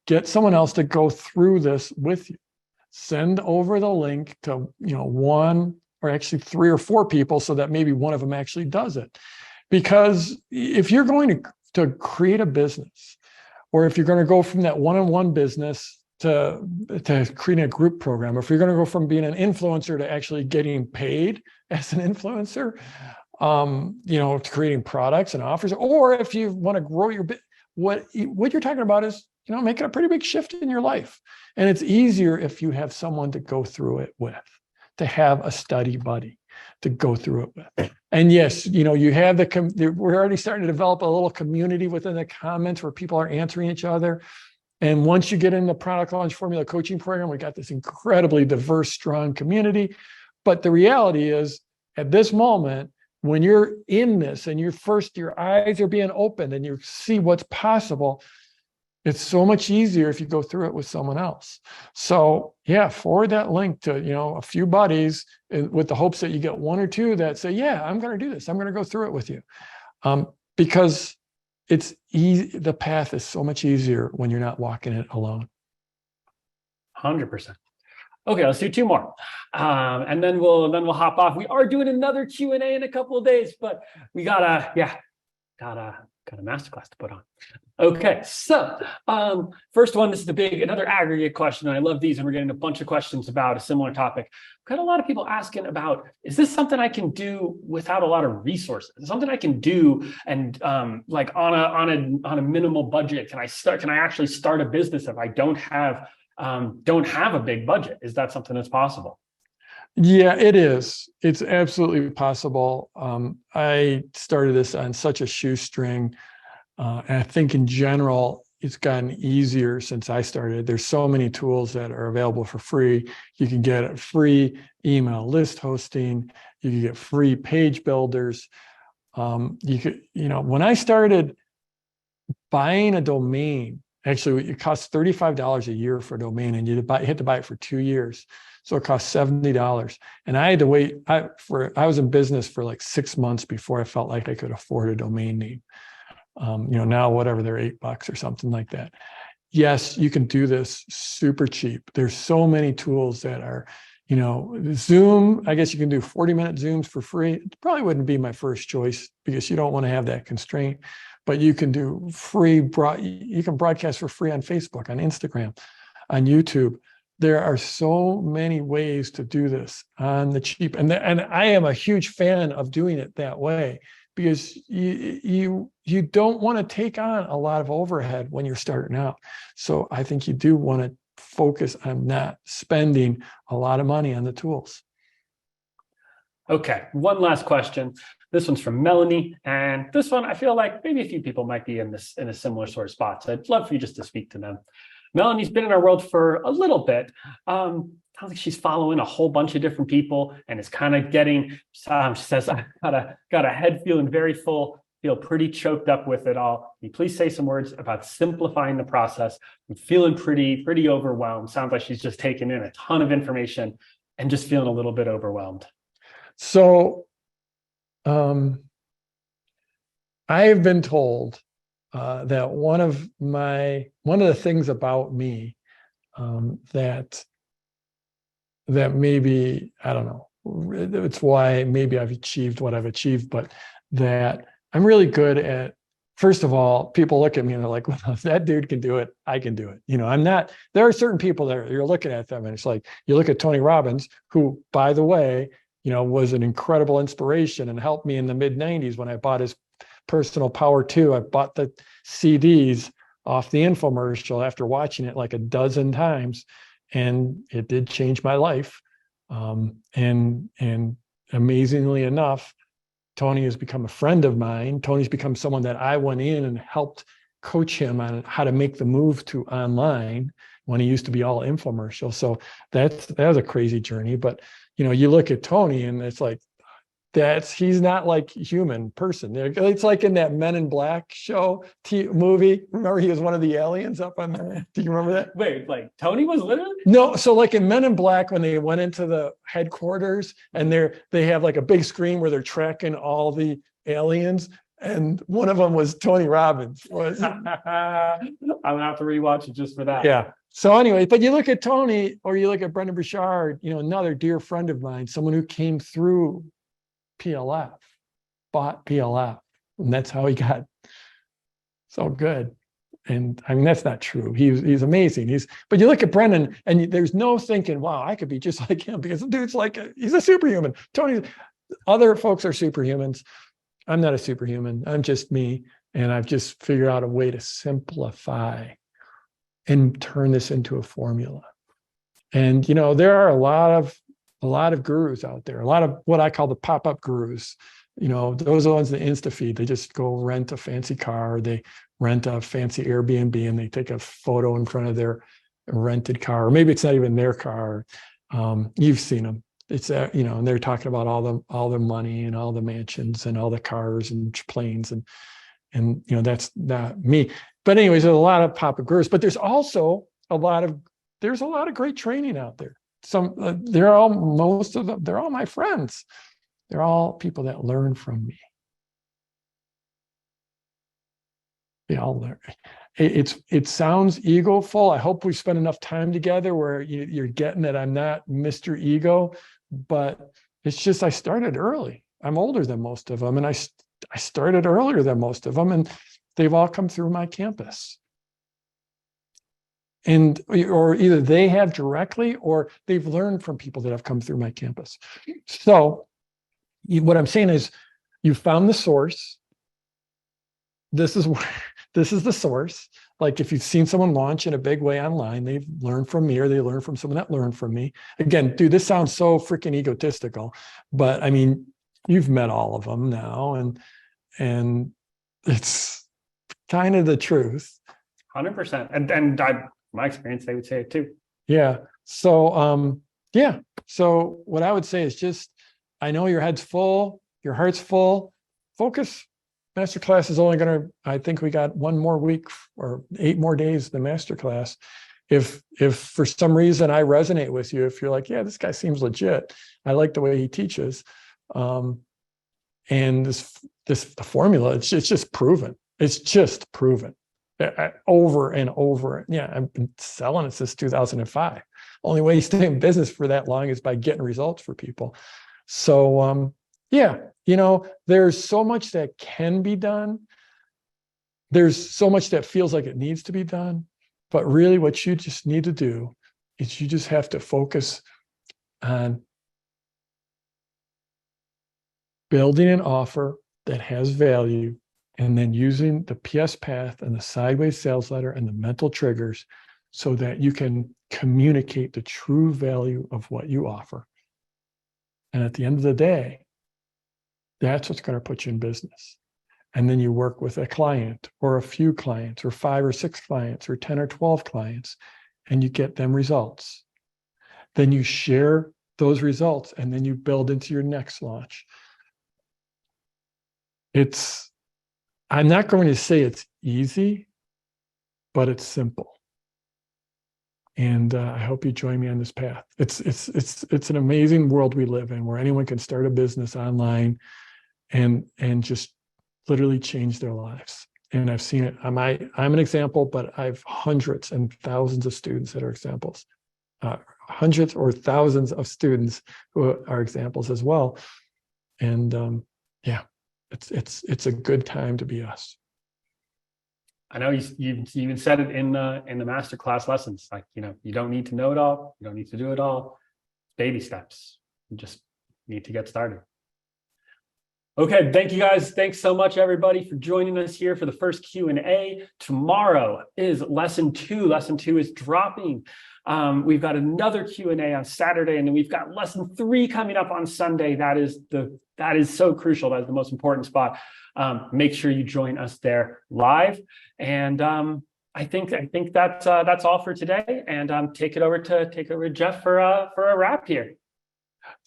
Get someone else to go through this with you. Send over the link to, 1 or actually 3 or 4 people, so that maybe one of them actually does it. Because if you're going to create a business, or if you're going to go from that one-on-one business to creating a group program, or if you're going to go from being an influencer to actually getting paid as an influencer, to creating products and offers, or if you want to grow your business, what you're talking about is, making a pretty big shift in your life. And it's easier if you have someone to go through it with, to have a study buddy to go through it with. And yes, you have we're already starting to develop a little community within the comments where people are answering each other. And once you get in the Product Launch Formula coaching program, we got this incredibly diverse, strong community. But the reality is, at this moment, when you're in this and your eyes are being opened and you see what's possible, it's so much easier if you go through it with someone else. So forward that link to, a few buddies, with the hopes that you get 1 or 2 that say, I'm going to do this. I'm going to go through it with you. Because it's easy. The path is so much easier when you're not walking it alone. 100%. Okay, let's do 2 more. And then we'll hop off. We are doing another Q&A in a couple of days, but we got a masterclass to put on. Okay, so first one, this is another aggregate question, and I love these, and we're getting a bunch of questions about a similar topic. I've got a lot of people asking about, is this something I can do without a lot of resources? Is it something I can do and like on a minimal budget? Can I actually start a business if I don't have a big budget? Is that something that's possible? Yeah, it is. It's absolutely possible. I started this on such a shoestring. And I think in general, it's gotten easier since I started. There's so many tools that are available for free. You can get free email list hosting. You can get free page builders. When I started buying a domain, actually it costs $35 a year for a domain, and you had to buy it for 2 years. So it cost $70. And I had to wait. I was in business for like 6 months before I felt like I could afford a domain name. Now whatever, they're $8 or something like that. Yes, you can do this super cheap. There's so many tools that are Zoom, I guess you can do 40-minute Zooms for free. It probably wouldn't be my first choice because you don't want to have that constraint, but you can do you can broadcast for free on Facebook, on Instagram, on YouTube. There are so many ways to do this on the cheap. And I am a huge fan of doing it that way because you don't want to take on a lot of overhead when you're starting out. So I think you do want to focus on not spending a lot of money on the tools. Okay, one last question. This one's from Melanie, and this one I feel like maybe a few people might be in a similar sort of spot. So I'd love for you just to speak to them. Melanie's been in our world for a little bit. Sounds like she's following a whole bunch of different people and is kind of getting. She says, "I got a head feeling very full. Feel pretty choked up with it all. Can you please say some words about simplifying the process? I'm feeling pretty overwhelmed." Sounds like she's just taken in a ton of information and just feeling a little bit overwhelmed. So I have been told that one of the things about me that maybe, I don't know, it's why maybe I've achieved what I've achieved, but that I'm really good at, first of all, people look at me and they're like, well, if that dude can do it, I can do it. I'm not, there are certain people that you're looking at them and it's like, you look at Tony Robbins, who, by the way, was an incredible inspiration and helped me in the mid-90s when I bought his Personal Power 2. I bought the CDs off the infomercial after watching it like a dozen times, and it did change my life. And amazingly enough, Tony has become a friend of mine. Tony's become someone that I went in and helped coach him on how to make the move to online when he used to be all infomercial. So that was a crazy journey. But you look at Tony and it's like, he's not like a human person. It's like in that Men in Black show movie. Remember, he was one of the aliens up on there. Do you remember that? Wait, like Tony was literally? No. So like in Men in Black, when they went into the headquarters and they have like a big screen where they're tracking all the aliens. And one of them was Tony Robbins. I'm gonna have to rewatch it just for that. Yeah. So anyway, but you look at Tony or you look at Brendan Burchard, another dear friend of mine, someone who came through PLF, bought PLF, and that's how he got so good. And I mean, that's not true. He's amazing. But you look at Brendan and there's no thinking, wow, I could be just like him, because the dude's he's a superhuman. Other folks are superhumans. I'm not a superhuman. I'm just me. And I've just figured out a way to simplify and turn this into a formula. And, there are a lot of gurus out there, a lot of what I call the pop-up gurus. Those are the ones that insta-feed. They just go rent a fancy car, they rent a fancy Airbnb, and they take a photo in front of their rented car, or maybe it's not even their car. You've seen them. It's and they're talking about all the money and all the mansions and all the cars and planes, and that's not me. But anyways, there's a lot of pop-up gurus, but there's also a lot of great training out there. Most of them, they're all my friends. They're all people that learn from me. They all learn. It sounds egoful. I hope we spend enough time together where you're getting that I'm not Mr. Ego, but it's just, I started early. I'm older than most of them, and I started earlier than most of them, and they've all come through my campus. And or either they have directly or they've learned from people that have come through my campus. So what I'm saying is, you found the source. This is the source. Like if you've seen someone launch in a big way online, they've learned from me, or they learned from someone that learned from me. Again, dude, this sounds so freaking egotistical, but I mean, you've met all of them now, and it's kind of the truth. 100%. And my experience, they would say it too. Yeah. So, So what I would say is just, I know your head's full, your heart's full. Focus. Masterclass is only going to, I think we got 1 more week or 8 more days of the masterclass. If for some reason I resonate with you, if you're like, yeah, this guy seems legit, I like the way he teaches, and the formula, it's just proven. It's just proven. over and over. Yeah, I've been selling it since 2005. Only way you stay in business for that long is by getting results for people. So yeah, there's so much that can be done. There's so much that feels like it needs to be done. But really what you just need to do is you just have to focus on building an offer that has value, and then using the PS path and the sideways sales letter and the mental triggers so that you can communicate the true value of what you offer. And at the end of the day, that's what's going to put you in business. And then you work with a client or a few clients or 5 or 6 clients or 10 or 12 clients, and you get them results. Then you share those results, and then you build into your next launch. I'm not going to say it's easy, but it's simple. And I hope you join me on this path. It's an amazing world we live in, where anyone can start a business online and just literally change their lives. And I've seen it. I'm an example, but I've hundreds and thousands of students that are examples. Hundreds or thousands of students who are examples as well. And yeah, it's a good time to be us. I know you even said it in the masterclass lessons. Like, you don't need to know it all. You don't need to do it all. Baby steps. You just need to get started. Okay, thank you guys. Thanks so much, everybody, for joining us here for the first Q&A. Tomorrow is lesson 2. Lesson 2 is dropping. We've got another Q&A on Saturday, and then we've got lesson 3 coming up on Sunday. That is so crucial. That is the most important spot. Make sure you join us there live. And I think that's all for today. And take it over to Jeff for a wrap here.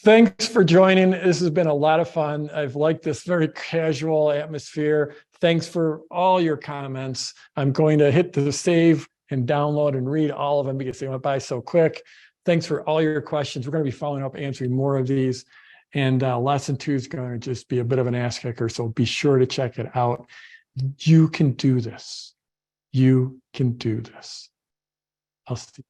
Thanks for joining. This has been a lot of fun. I've liked this very casual atmosphere. Thanks for all your comments. I'm going to hit the save and download and read all of them because they went by so quick. Thanks for all your questions. We're going to be following up, answering more of these. And lesson 2 is going to just be a bit of an ass kicker. So be sure to check it out. You can do this. You can do this. I'll see you.